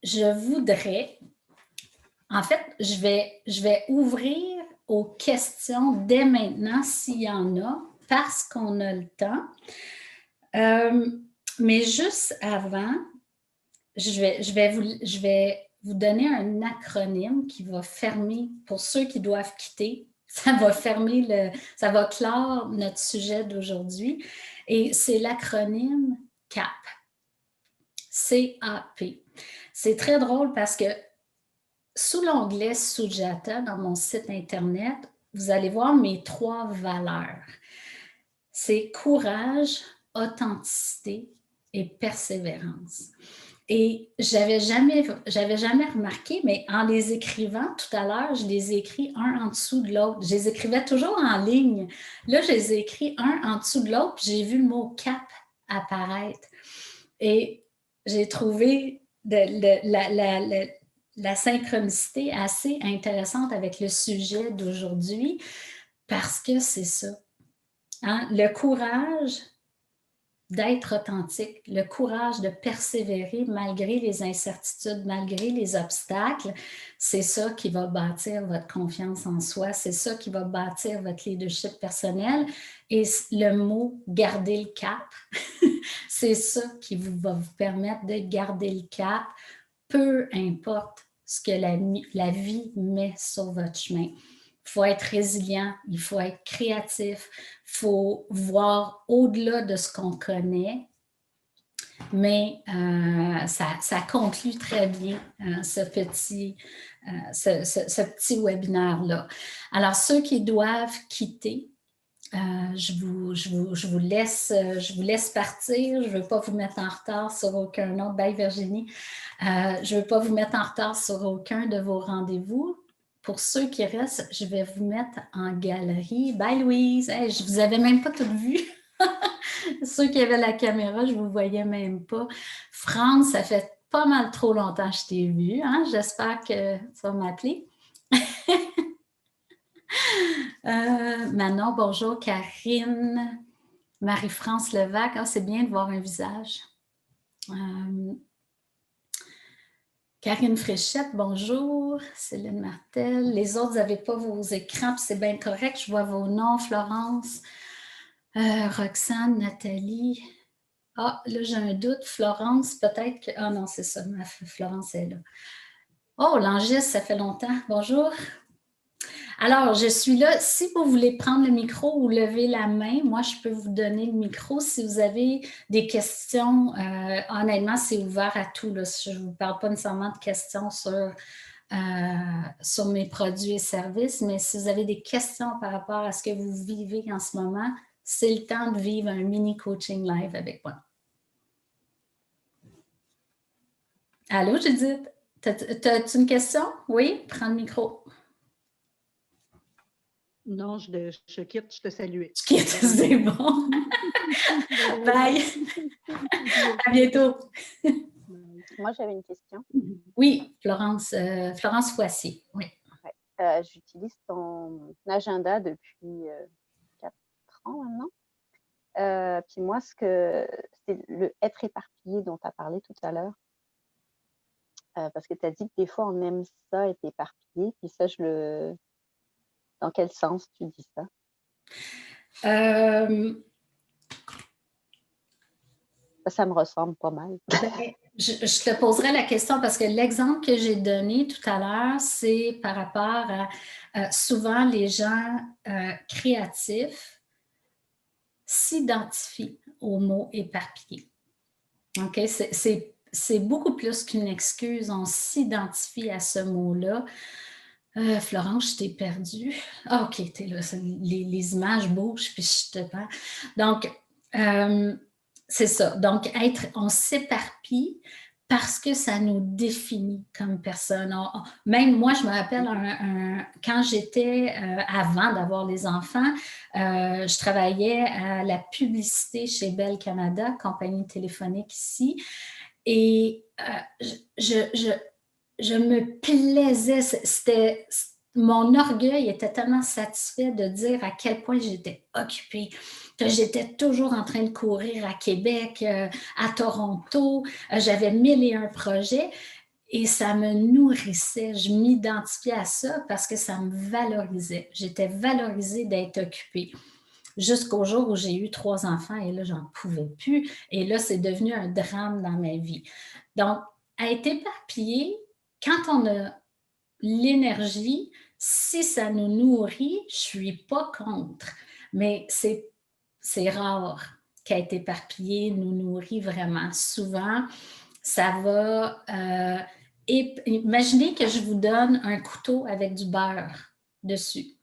je voudrais, en fait, je vais ouvrir aux questions dès maintenant s'il y en a, parce qu'on a le temps. Mais juste avant, je vais vous donner un acronyme qui va fermer, pour ceux qui doivent quitter, ça va clore notre sujet d'aujourd'hui. Et c'est l'acronyme CAP. C-A-P. C'est très drôle parce que sous l'onglet Sujata, dans mon site Internet, vous allez voir mes 3 valeurs. C'est courage, authenticité et persévérance. Et j'avais jamais remarqué, mais en les écrivant tout à l'heure, je les ai écrits un en dessous de l'autre. Je les écrivais toujours en ligne. Là, je les ai écrits un en dessous de l'autre, puis j'ai vu le mot CAP apparaître. Et j'ai trouvé la synchronicité assez intéressante avec le sujet d'aujourd'hui parce que c'est ça. Hein? Le courage d'être authentique, le courage de persévérer malgré les incertitudes, malgré les obstacles, c'est ça qui va bâtir votre confiance en soi, c'est ça qui va bâtir votre leadership personnel. Et le mot « garder le cap », c'est ça qui va vous permettre de garder le cap, peu importe ce que la vie met sur votre chemin. Il faut être résilient, il faut être créatif, il faut voir au-delà de ce qu'on connaît. Mais ça conclut très bien ce petit webinaire-là. Alors, ceux qui doivent quitter, je vous laisse partir. Je ne veux pas vous mettre en retard sur aucun autre. Bye Virginie. Je ne veux pas vous mettre en retard sur aucun de vos rendez-vous. Pour ceux qui restent, je vais vous mettre en galerie. Bye Louise. Hey, je ne vous avais même pas toutes vues. Ceux qui avaient la caméra, je ne vous voyais même pas. France, ça fait pas mal trop longtemps que je t'ai vu. Hein? J'espère que tu vas m'appeler. Manon, bonjour. Karine, Marie-France Levac. Ah, c'est bien de voir un visage. Karine Fréchette, bonjour. Céline Martel. Les autres, vous n'avez pas vos écrans, puis c'est bien correct. Je vois vos noms. Florence, Roxane, Nathalie. Ah, là, j'ai un doute. Florence, peut-être que... Ah non, c'est ça. Florence est là. Oh, Langis, ça fait longtemps. Bonjour. Alors, je suis là. Si vous voulez prendre le micro ou lever la main, moi, je peux vous donner le micro. Si vous avez des questions, honnêtement, c'est ouvert à tout. Là. Je ne vous parle pas nécessairement de questions sur mes produits et services, mais si vous avez des questions par rapport à ce que vous vivez en ce moment, c'est le temps de vivre un mini coaching live avec moi. Allô, Judith? T'as-tu une question? Oui, prends le micro. Non, je quitte, je te salue. Tu quittes, c'est bon. Bye. À bientôt. Moi, j'avais une question. Oui, Florence Foissier. Oui. Ouais. J'utilise ton agenda depuis 4 ans maintenant. Puis moi, c'est le être éparpillé dont tu as parlé tout à l'heure. Parce que tu as dit que des fois, on aime ça, être éparpillé. Puis ça, dans quel sens tu dis ça? Ça me ressemble pas mal. Je te poserai la question parce que l'exemple que j'ai donné tout à l'heure, c'est par rapport à souvent les gens créatifs s'identifient au mot éparpillé. OK? C'est beaucoup plus qu'une excuse. On s'identifie à ce mot-là. Florence, je t'ai perdue. Ah, OK, t'es là. Les images bougent, puis je te perds. Donc, c'est ça. Donc, on s'éparpille parce que ça nous définit comme personne. Même moi, je me rappelle quand j'étais, avant d'avoir les enfants, je travaillais à la publicité chez Bell Canada, compagnie téléphonique ici, et je me plaisais, mon orgueil était tellement satisfait de dire à quel point j'étais occupée, que j'étais toujours en train de courir à Québec, à Toronto, j'avais 1001 projets et ça me nourrissait. Je m'identifiais à ça parce que ça me valorisait. J'étais valorisée d'être occupée. Jusqu'au jour où j'ai eu 3 enfants et là, j'en pouvais plus. Et là, c'est devenu un drame dans ma vie. Donc, être éparpillée, quand on a l'énergie, si ça nous nourrit, je ne suis pas contre. Mais c'est rare qu'être éparpillé nous nourrit vraiment. Souvent, ça va... imaginez que je vous donne un couteau avec du beurre dessus.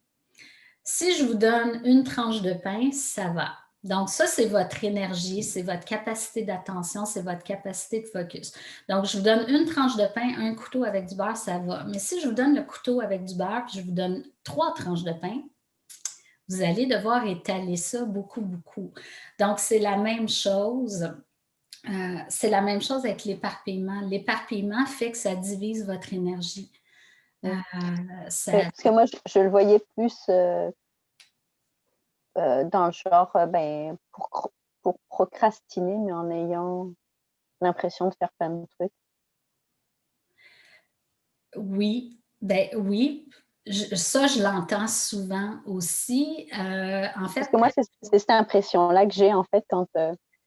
Si je vous donne une tranche de pain, ça va. Donc, ça, c'est votre énergie, c'est votre capacité d'attention, c'est votre capacité de focus. Donc, je vous donne une tranche de pain, un couteau avec du beurre, ça va. Mais si je vous donne le couteau avec du beurre, puis je vous donne 3 tranches de pain, vous allez devoir étaler ça beaucoup, beaucoup. Donc, c'est la même chose. C'est la même chose avec l'éparpillement. L'éparpillement fait que ça divise votre énergie. Parce que moi, je le voyais plus dans le genre, pour procrastiner, mais en ayant l'impression de faire plein de trucs. Oui, ben oui. Ça, je l'entends souvent aussi. En fait, parce que moi, c'est cette impression-là que j'ai, en fait, quand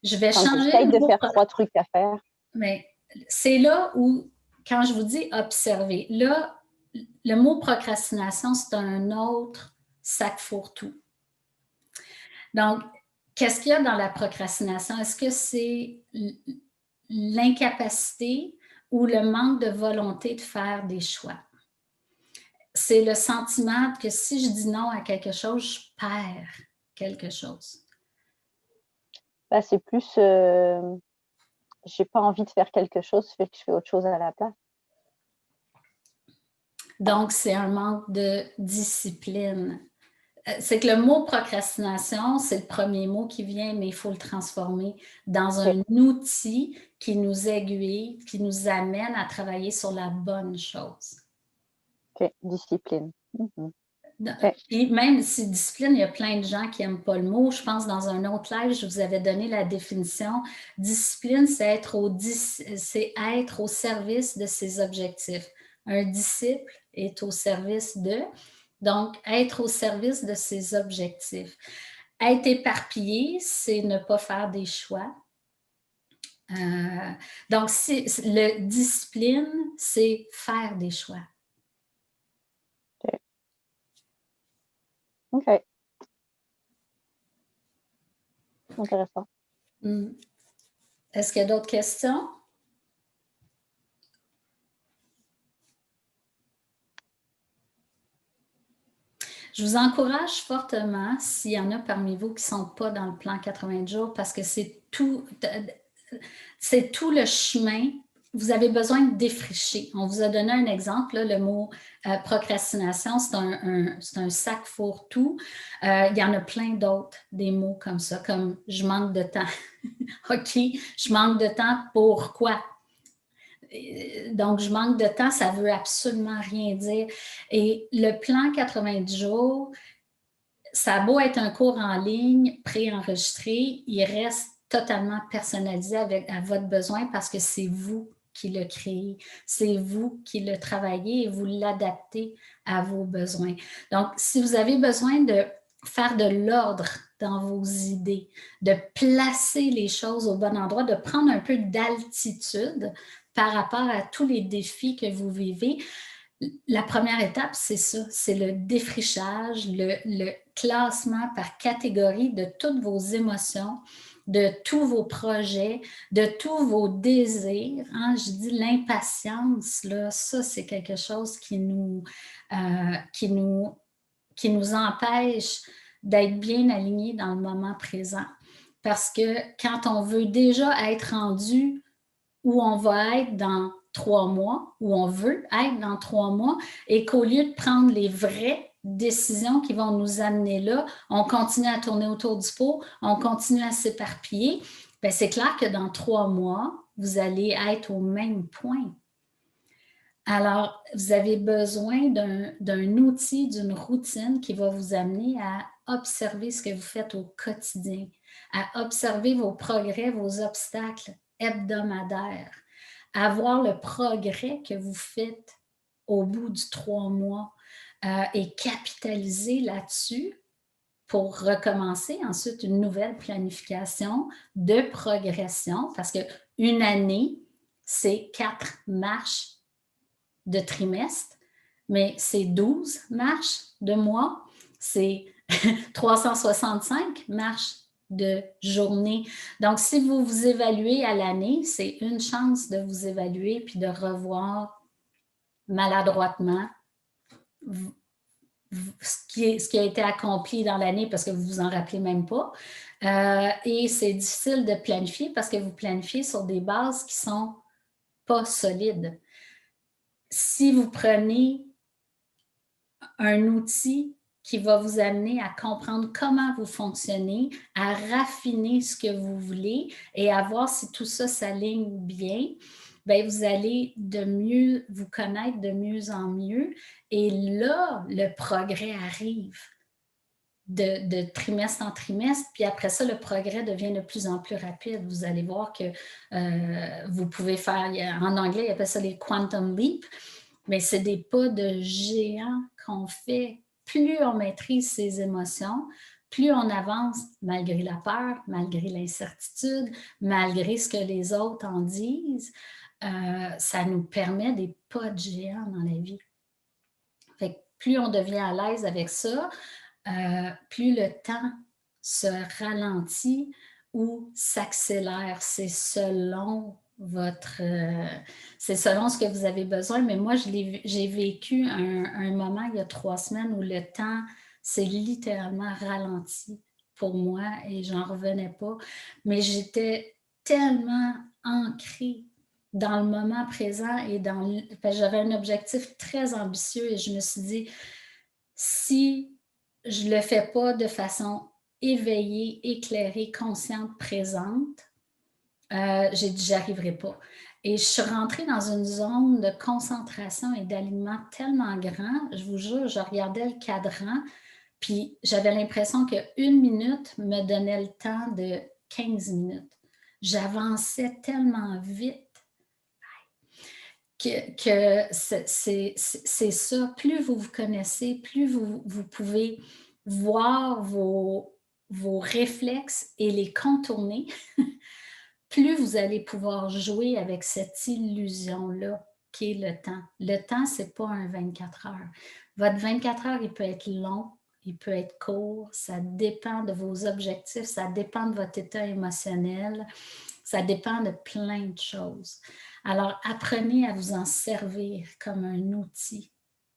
j'essaye de faire 3 trucs à faire. Mais c'est là où, quand je vous dis observer, là, le mot procrastination, c'est un autre sac fourre-tout. Donc, qu'est-ce qu'il y a dans la procrastination? Est-ce que c'est l'incapacité ou le manque de volonté de faire des choix? C'est le sentiment que si je dis non à quelque chose, je perds quelque chose. Ben, c'est plus, j'ai pas envie de faire quelque chose, fait que je fais autre chose à la place. Donc, c'est un manque de discipline. C'est que le mot procrastination, c'est le premier mot qui vient, mais il faut le transformer dans un outil qui nous aiguille, qui nous amène à travailler sur la bonne chose. OK, discipline. Mhm. Et même si discipline, il y a plein de gens qui n'aiment pas le mot. Je pense dans un autre live, je vous avais donné la définition. Discipline, c'est être au service de ses objectifs. Un disciple est au service de, donc être au service de ses objectifs. Être éparpillé, c'est ne pas faire des choix. Donc, le discipline, c'est faire des choix. OK. Intéressant. Est-ce qu'il y a d'autres questions? Je vous encourage fortement, s'il y en a parmi vous qui ne sont pas dans le plan 80 jours, parce que c'est tout le chemin. Vous avez besoin de défricher. On vous a donné un exemple, là, le mot procrastination, c'est un sac fourre-tout. Il y en a plein d'autres, des mots comme ça, comme « je manque de temps ». OK, je manque de temps, pourquoi? Donc, je manque de temps, ça ne veut absolument rien dire. Et le plan 90 jours, ça a beau être un cours en ligne, préenregistré, il reste totalement personnalisé à votre besoin parce que c'est vous qui le créez, c'est vous qui le travaillez et vous l'adaptez à vos besoins. Donc, si vous avez besoin de faire de l'ordre dans vos idées, de placer les choses au bon endroit, de prendre un peu d'altitude par rapport à tous les défis que vous vivez, la première étape, c'est ça, c'est le défrichage, le classement par catégorie de toutes vos émotions, de tous vos projets, de tous vos désirs. Hein? Je dis l'impatience, là, ça, c'est quelque chose qui nous empêche d'être bien alignés dans le moment présent. Parce que quand on veut déjà être rendu où on va être dans 3 mois, où on veut être dans 3 mois, et qu'au lieu de prendre les vraies décisions qui vont nous amener là, on continue à tourner autour du pot, on continue à s'éparpiller, bien, c'est clair que dans 3 mois, vous allez être au même point. Alors, vous avez besoin d'un outil, d'une routine qui va vous amener à observer ce que vous faites au quotidien, à observer vos progrès, vos obstacles hebdomadaires, à voir le progrès que vous faites au bout du 3 mois et capitaliser là-dessus pour recommencer ensuite une nouvelle planification de progression parce qu'une année, c'est 4 marches de trimestre, mais c'est 12 marches de mois, c'est 365 marches de journée. Donc, si vous vous évaluez à l'année, c'est une chance de vous évaluer puis de revoir maladroitement ce qui a été accompli dans l'année parce que vous ne vous en rappelez même pas. Et c'est difficile de planifier parce que vous planifiez sur des bases qui ne sont pas solides. Si vous prenez un outil qui va vous amener à comprendre comment vous fonctionnez, à raffiner ce que vous voulez et à voir si tout ça s'aligne bien, bien, vous allez de mieux vous connaître de mieux en mieux. Et là, le progrès arrive de trimestre en trimestre. Puis après ça, le progrès devient de plus en plus rapide. Vous allez voir que vous pouvez faire, en anglais, ils appellent ça les quantum leap, mais c'est des pas de géant qu'on fait. Plus on maîtrise ses émotions, plus on avance malgré la peur, malgré l'incertitude, malgré ce que les autres en disent, ça nous permet des pas de géant dans la vie. plus on devient à l'aise avec ça, plus le temps se ralentit ou s'accélère. C'est selon ce que vous avez besoin, mais moi, j'ai vécu un moment il y a 3 semaines où le temps s'est littéralement ralenti pour moi et j'en revenais pas. Mais j'étais tellement ancrée dans le moment présent et j'avais un objectif très ambitieux et je me suis dit, si je ne le fais pas de façon éveillée, éclairée, consciente, présente, j'ai dit, j'y arriverai pas. Et je suis rentrée dans une zone de concentration et d'alignement tellement grand, je vous jure, je regardais le cadran, puis j'avais l'impression qu'une minute me donnait le temps de 15 minutes. J'avançais tellement vite que c'est ça. Plus vous vous connaissez, plus vous pouvez voir vos réflexes et les contourner, plus vous allez pouvoir jouer avec cette illusion-là qui est le temps. Le temps, ce n'est pas un 24 heures. Votre 24 heures, il peut être long, il peut être court, ça dépend de vos objectifs, ça dépend de votre état émotionnel, ça dépend de plein de choses. Alors, apprenez à vous en servir comme un outil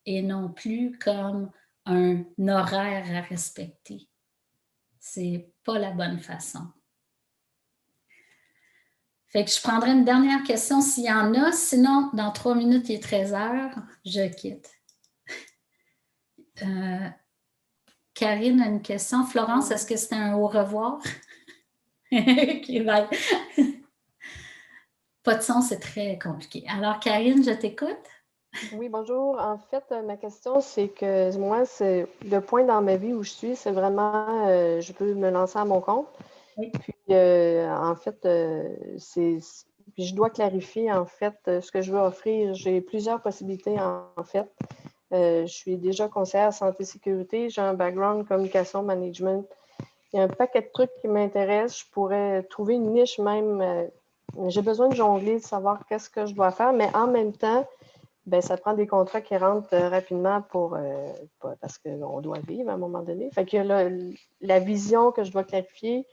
et non plus comme un horaire à respecter. C'est pas la bonne façon. Fait que je prendrai une dernière question s'il y en a. Sinon, dans 3 minutes, il est 13 heures, je quitte. Karine a une question. Florence, est-ce que c'est un au revoir? OK, bye. Pas de son, c'est très compliqué. Alors, Karine, je t'écoute. Oui, bonjour. En fait, ma question, c'est que moi, c'est le point dans ma vie où je suis, c'est vraiment, je veux me lancer à mon compte. Oui. Puis, en fait, puis je dois clarifier, en fait, ce que je veux offrir. J'ai plusieurs possibilités, en fait. Je suis déjà conseillère santé-sécurité. J'ai un background communication management. Il y a un paquet de trucs qui m'intéressent. Je pourrais trouver une niche même. J'ai besoin de jongler, de savoir qu'est-ce que je dois faire, mais en même temps, ben, ça prend des contrats qui rentrent rapidement parce qu'on doit vivre à un moment donné. Fait qu'il y a la vision que je dois clarifier,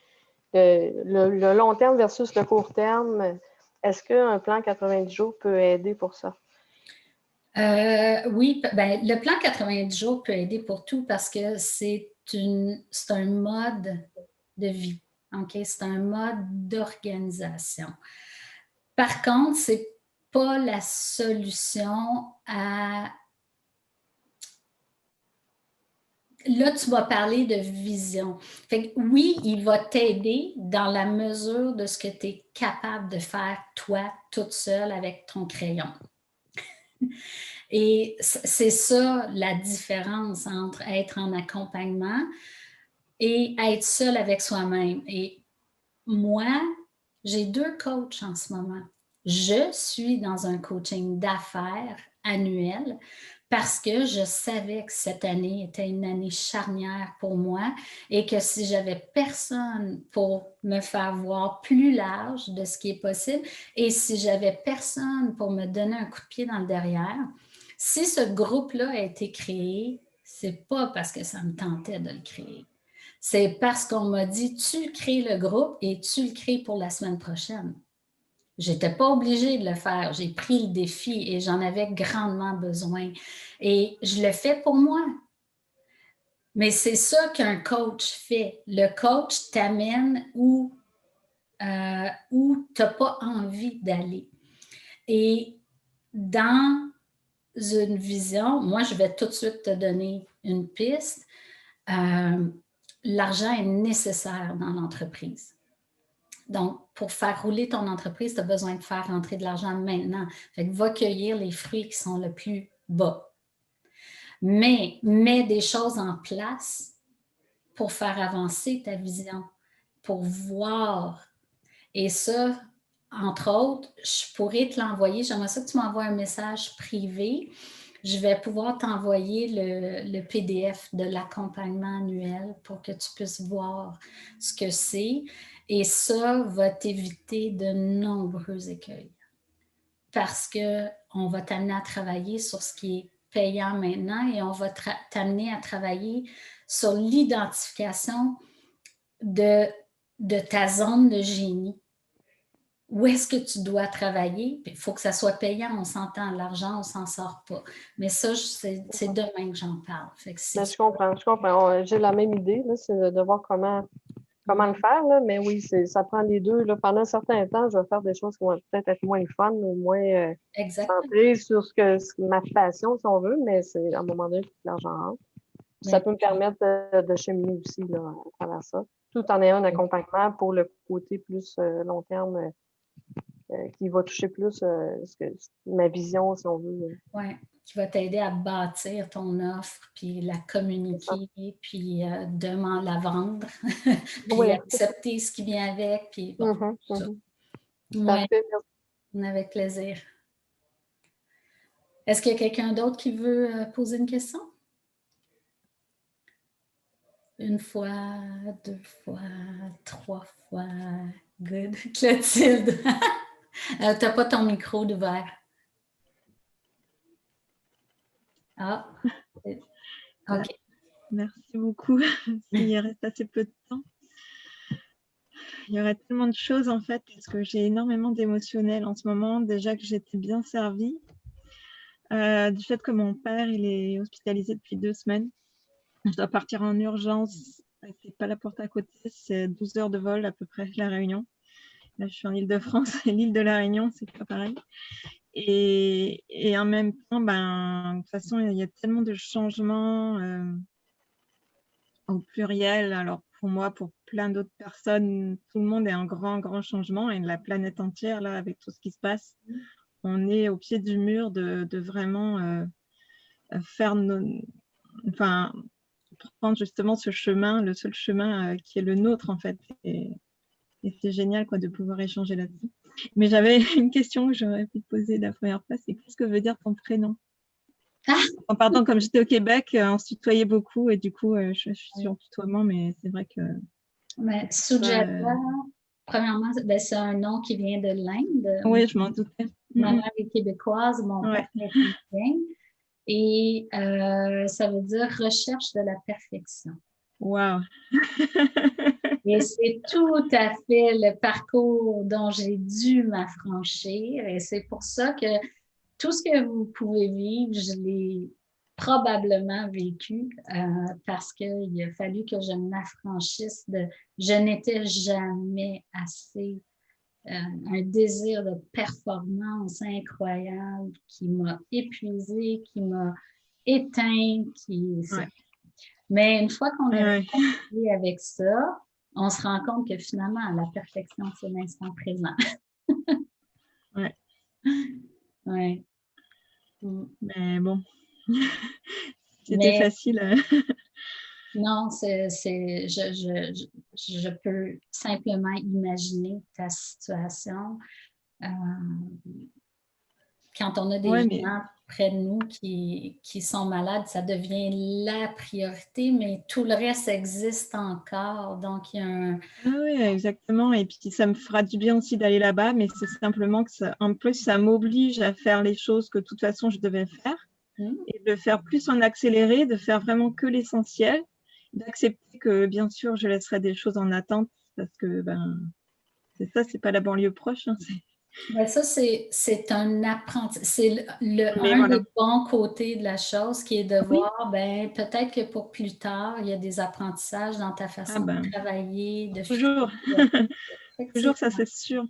le long terme versus le court terme. Est-ce qu'un plan 90 jours peut aider pour ça? Oui, ben, le plan 90 jours peut aider pour tout parce que c'est un mode de vie. Okay? C'est un mode d'organisation. Par contre, ce n'est pas la solution à... Là, tu vas parler de vision. Fait que oui, il va t'aider dans la mesure de ce que tu es capable de faire toi, toute seule, avec ton crayon. Et c'est ça la différence entre être en accompagnement et être seul avec soi-même. Et moi, j'ai 2 coachs en ce moment. Je suis dans un coaching d'affaires annuel parce que je savais que cette année était une année charnière pour moi et que si j'avais personne pour me faire voir plus large de ce qui est possible et si j'avais personne pour me donner un coup de pied dans le derrière, si ce groupe-là a été créé, c'est pas parce que ça me tentait de le créer. C'est parce qu'on m'a dit, tu crées le groupe et tu le crées pour la semaine prochaine. Je n'étais pas obligée de le faire. J'ai pris le défi et j'en avais grandement besoin. Et je le fais pour moi. Mais c'est ça qu'un coach fait. Le coach t'amène où tu n'as pas envie d'aller. Et dans une vision, moi, je vais tout de suite te donner une piste. L'argent est nécessaire dans l'entreprise. Donc, pour faire rouler ton entreprise, tu as besoin de faire rentrer de l'argent maintenant. Fait que va cueillir les fruits qui sont le plus bas. Mais mets des choses en place pour faire avancer ta vision, pour voir. Et ça, entre autres, je pourrais te l'envoyer. J'aimerais ça que tu m'envoies un message privé. Je vais pouvoir t'envoyer le PDF de l'accompagnement annuel pour que tu puisses voir ce que c'est. Et ça va t'éviter de nombreux écueils parce qu'on va t'amener à travailler sur ce qui est payant maintenant et on va t'amener à travailler sur l'identification de ta zone de génie. Où est-ce que tu dois travailler? Il faut que ça soit payant, on s'entend, l'argent, on ne s'en sort pas. Mais ça, c'est demain que j'en parle. Fait que Je comprends. J'ai la même idée, là, c'est de voir comment le faire, là, mais oui, ça prend les deux. Là. Pendant un certain temps, je vais faire des choses qui vont peut-être être moins fun ou moins centrées sur ma passion, si on veut, mais c'est à un moment donné, l'argent rentre. Ça peut me permettre de cheminer aussi là, à travers ça, tout en ayant un accompagnement pour le côté plus long terme qui va toucher plus ma vision, si on veut. Oui, qui va t'aider à bâtir ton offre, puis la communiquer, puis la vendre, puis accepter ce qui vient avec, puis bon, ça. Ouais, avec plaisir. Est-ce qu'il y a quelqu'un d'autre qui veut poser une question? Une fois, 2 fois, 3 fois. Good. Clotilde. T'as pas ton micro d'ouvert. Ah. OK. Merci beaucoup. Il reste assez peu de temps. Il y aurait tellement de choses en fait, parce que j'ai énormément d'émotionnel en ce moment. Déjà que j'étais bien servie. Du fait que mon père, il est hospitalisé depuis 2 semaines. Je dois partir en urgence. C'est pas la porte à côté, c'est 12 heures de vol à peu près, La Réunion. Là, je suis en Île-de-France et l'île de La Réunion, c'est pas pareil. Et en même temps, de toute façon, il y a tellement de changements au pluriel. Alors, pour moi, pour plein d'autres personnes, tout le monde est un grand changement et la planète entière, là, avec tout ce qui se passe, on est au pied du mur de vraiment faire prendre justement ce chemin, le seul chemin qui est le nôtre, en fait. Et c'est génial quoi, de pouvoir échanger là-dessus. Mais j'avais une question que j'aurais pu te poser la première fois, c'est qu'est-ce que veut dire ton prénom? Pardon, comme j'étais au Québec, on se tutoyait beaucoup et du coup, je suis sur tutoiement, mais c'est vrai que... Sujata, premièrement, c'est un nom qui vient de l'Inde. Oui, je m'en doutais. Ma mère est québécoise, mon père est indien. Et ça veut dire recherche de la perfection. Wow! Et c'est tout à fait le parcours dont j'ai dû m'affranchir. Et c'est pour ça que tout ce que vous pouvez vivre, je l'ai probablement vécu parce qu'il a fallu que je m'affranchisse de... Je n'étais jamais assez... un désir de performance incroyable qui m'a épuisée, qui m'a éteint. Mais une fois qu'on est arrivé avec ça, on se rend compte que finalement, la perfection, c'est l'instant présent. Ouais. Mais bon, c'était facile. Non, je peux simplement imaginer ta situation. Quand on a des gens près de nous qui sont malades, ça devient la priorité, mais tout le reste existe encore. Donc, il y a un... Oui, exactement. Et puis, ça me fera du bien aussi d'aller là-bas, mais c'est simplement que en plus, ça m'oblige à faire les choses que de toute façon, je devais faire et de faire plus en accéléré, de faire vraiment que l'essentiel, d'accepter que, bien sûr, je laisserai des choses en attente parce que, c'est ça, c'est pas la banlieue proche. Ça, c'est un apprentissage. C'est un des bons côtés de la chose qui est de voir, peut-être que pour plus tard, il y a des apprentissages dans ta façon de travailler. Toujours. Toujours, ça, c'est sûr.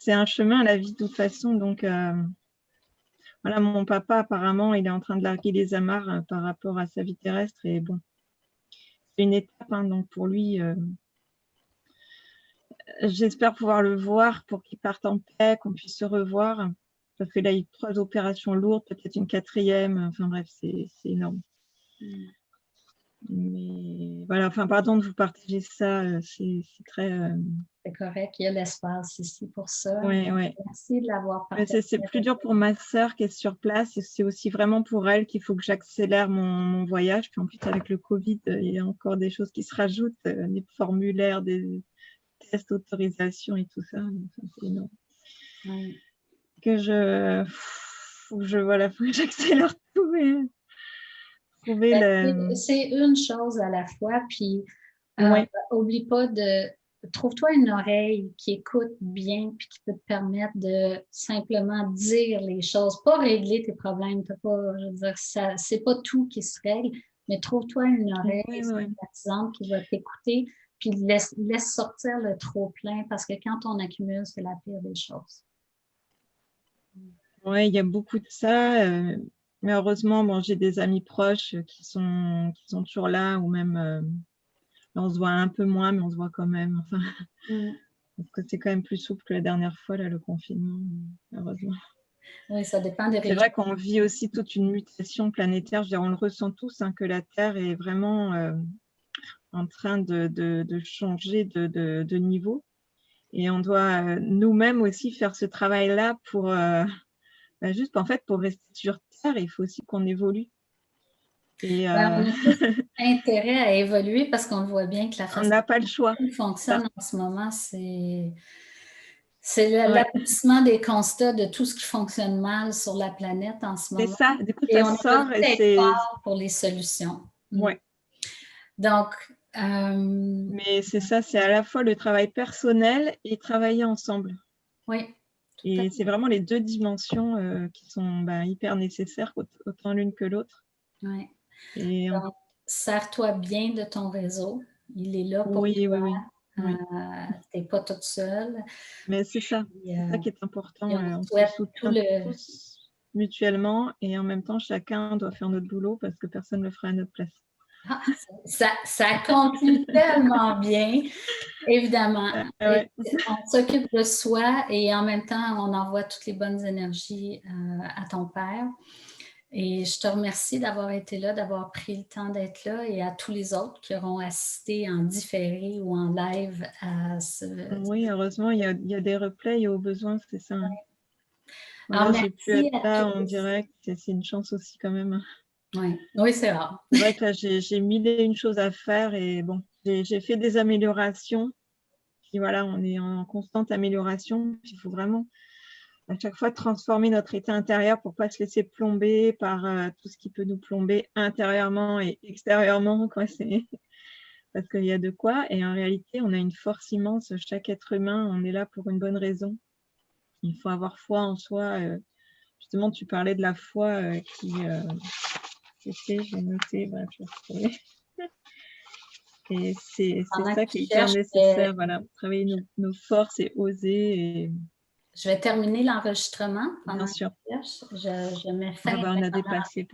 C'est un chemin, la vie, de toute façon. Donc, voilà, mon papa, apparemment, il est en train de larguer les amarres par rapport à sa vie terrestre. Et bon, c'est une étape. Donc, pour lui... J'espère pouvoir le voir pour qu'il parte en paix, qu'on puisse se revoir. Parce que là, il y a 3 opérations lourdes, peut-être une 4e. Enfin bref, c'est énorme. Mais voilà, pardon de vous partager ça. C'est très... C'est correct, il y a l'espace ici pour ça. Ouais. Merci de l'avoir partagé. C'est plus dur pour ma sœur qui est sur place. Et c'est aussi vraiment pour elle qu'il faut que j'accélère mon voyage. Puis en plus, avec le Covid, il y a encore des choses qui se rajoutent, des formulaires, des tests d'autorisation et tout ça. C'est énorme. faut que j'accélère tout et trouver le... C'est une chose à la fois, puis Ouais, oublie pas trouve-toi une oreille qui écoute bien puis qui peut te permettre de simplement dire les choses, pas régler tes problèmes. T'as pas, je veux dire, c'est pas tout qui se règle, mais trouve-toi une oreille ouais. sympathisante qui va t'écouter puis laisse sortir le trop-plein parce que quand on accumule, c'est la pire des choses. Ouais, il y a beaucoup de ça. Mais heureusement, bon, j'ai des amis proches qui sont toujours là, ou même on se voit un peu moins, mais on se voit quand même. Enfin, parce que c'est quand même plus souple que la dernière fois, là, le confinement, heureusement. Oui, ça dépend des C'est régions. vrai qu'on vit aussi toute une mutation planétaire. Je veux dire, on le ressent tous, hein, que la Terre est vraiment en train de changer de niveau. Et on doit nous-mêmes aussi faire ce travail-là pour juste en fait pour rester sur Terre, il faut aussi qu'on évolue. Et On a tous intérêt à évoluer parce qu'on voit bien que la on façon n'a pas le choix. qui fonctionne en ce moment, c'est l'aboutissement des constats de tout ce qui fonctionne mal sur la planète en ce C'est moment. ça, du coup, Et ça on sort est et c'est... fort pour les solutions. Ouais. Donc, mais c'est ça, c'est à la fois le travail personnel et travailler ensemble. oui. Et c'est vraiment les deux dimensions qui sont hyper nécessaires, autant l'une que l'autre. Oui. Et donc, sers-toi bien de ton réseau. Il est là pour toi. Oui. Tu n'es pas toute seule. Mais c'est ça, c'est ça qui est important. on On se souhaite soutient tous mutuellement et en même temps, chacun doit faire notre boulot parce que personne ne le fera à notre place. Ah, ça conclut tellement bien, évidemment. Ouais. On s'occupe de soi et en même temps, on envoie toutes les bonnes énergies à ton père. Et je te remercie d'avoir été là, d'avoir pris le temps d'être là et à tous les autres qui auront assisté en différé ou en live à ce... Oui, heureusement, il y a des replays au besoin, c'est ça. Hein. Alors, Voilà, j'ai pu être là tous. en direct, c'est une chance aussi quand même. Oui, c'est rare. C'est vrai que là, j'ai mille et une choses à faire et bon, j'ai fait des améliorations. Puis voilà, on est en constante amélioration. Puis il faut vraiment à chaque fois transformer notre état intérieur pour ne pas se laisser plomber par tout ce qui peut nous plomber intérieurement et extérieurement. Quoi. Parce qu'il y a de quoi. Et en réalité, on a une force immense. Chaque être humain, on est là pour une bonne raison. Il faut avoir foi en soi. Justement, tu parlais de la foi qui... j'ai noté, voilà, je vais retrouver. Et c'est ça qui est hyper nécessaire, voilà, travailler nos forces et oser. Et... Je vais terminer l'enregistrement. Bien sûr. Je mets fin. On a dépassé.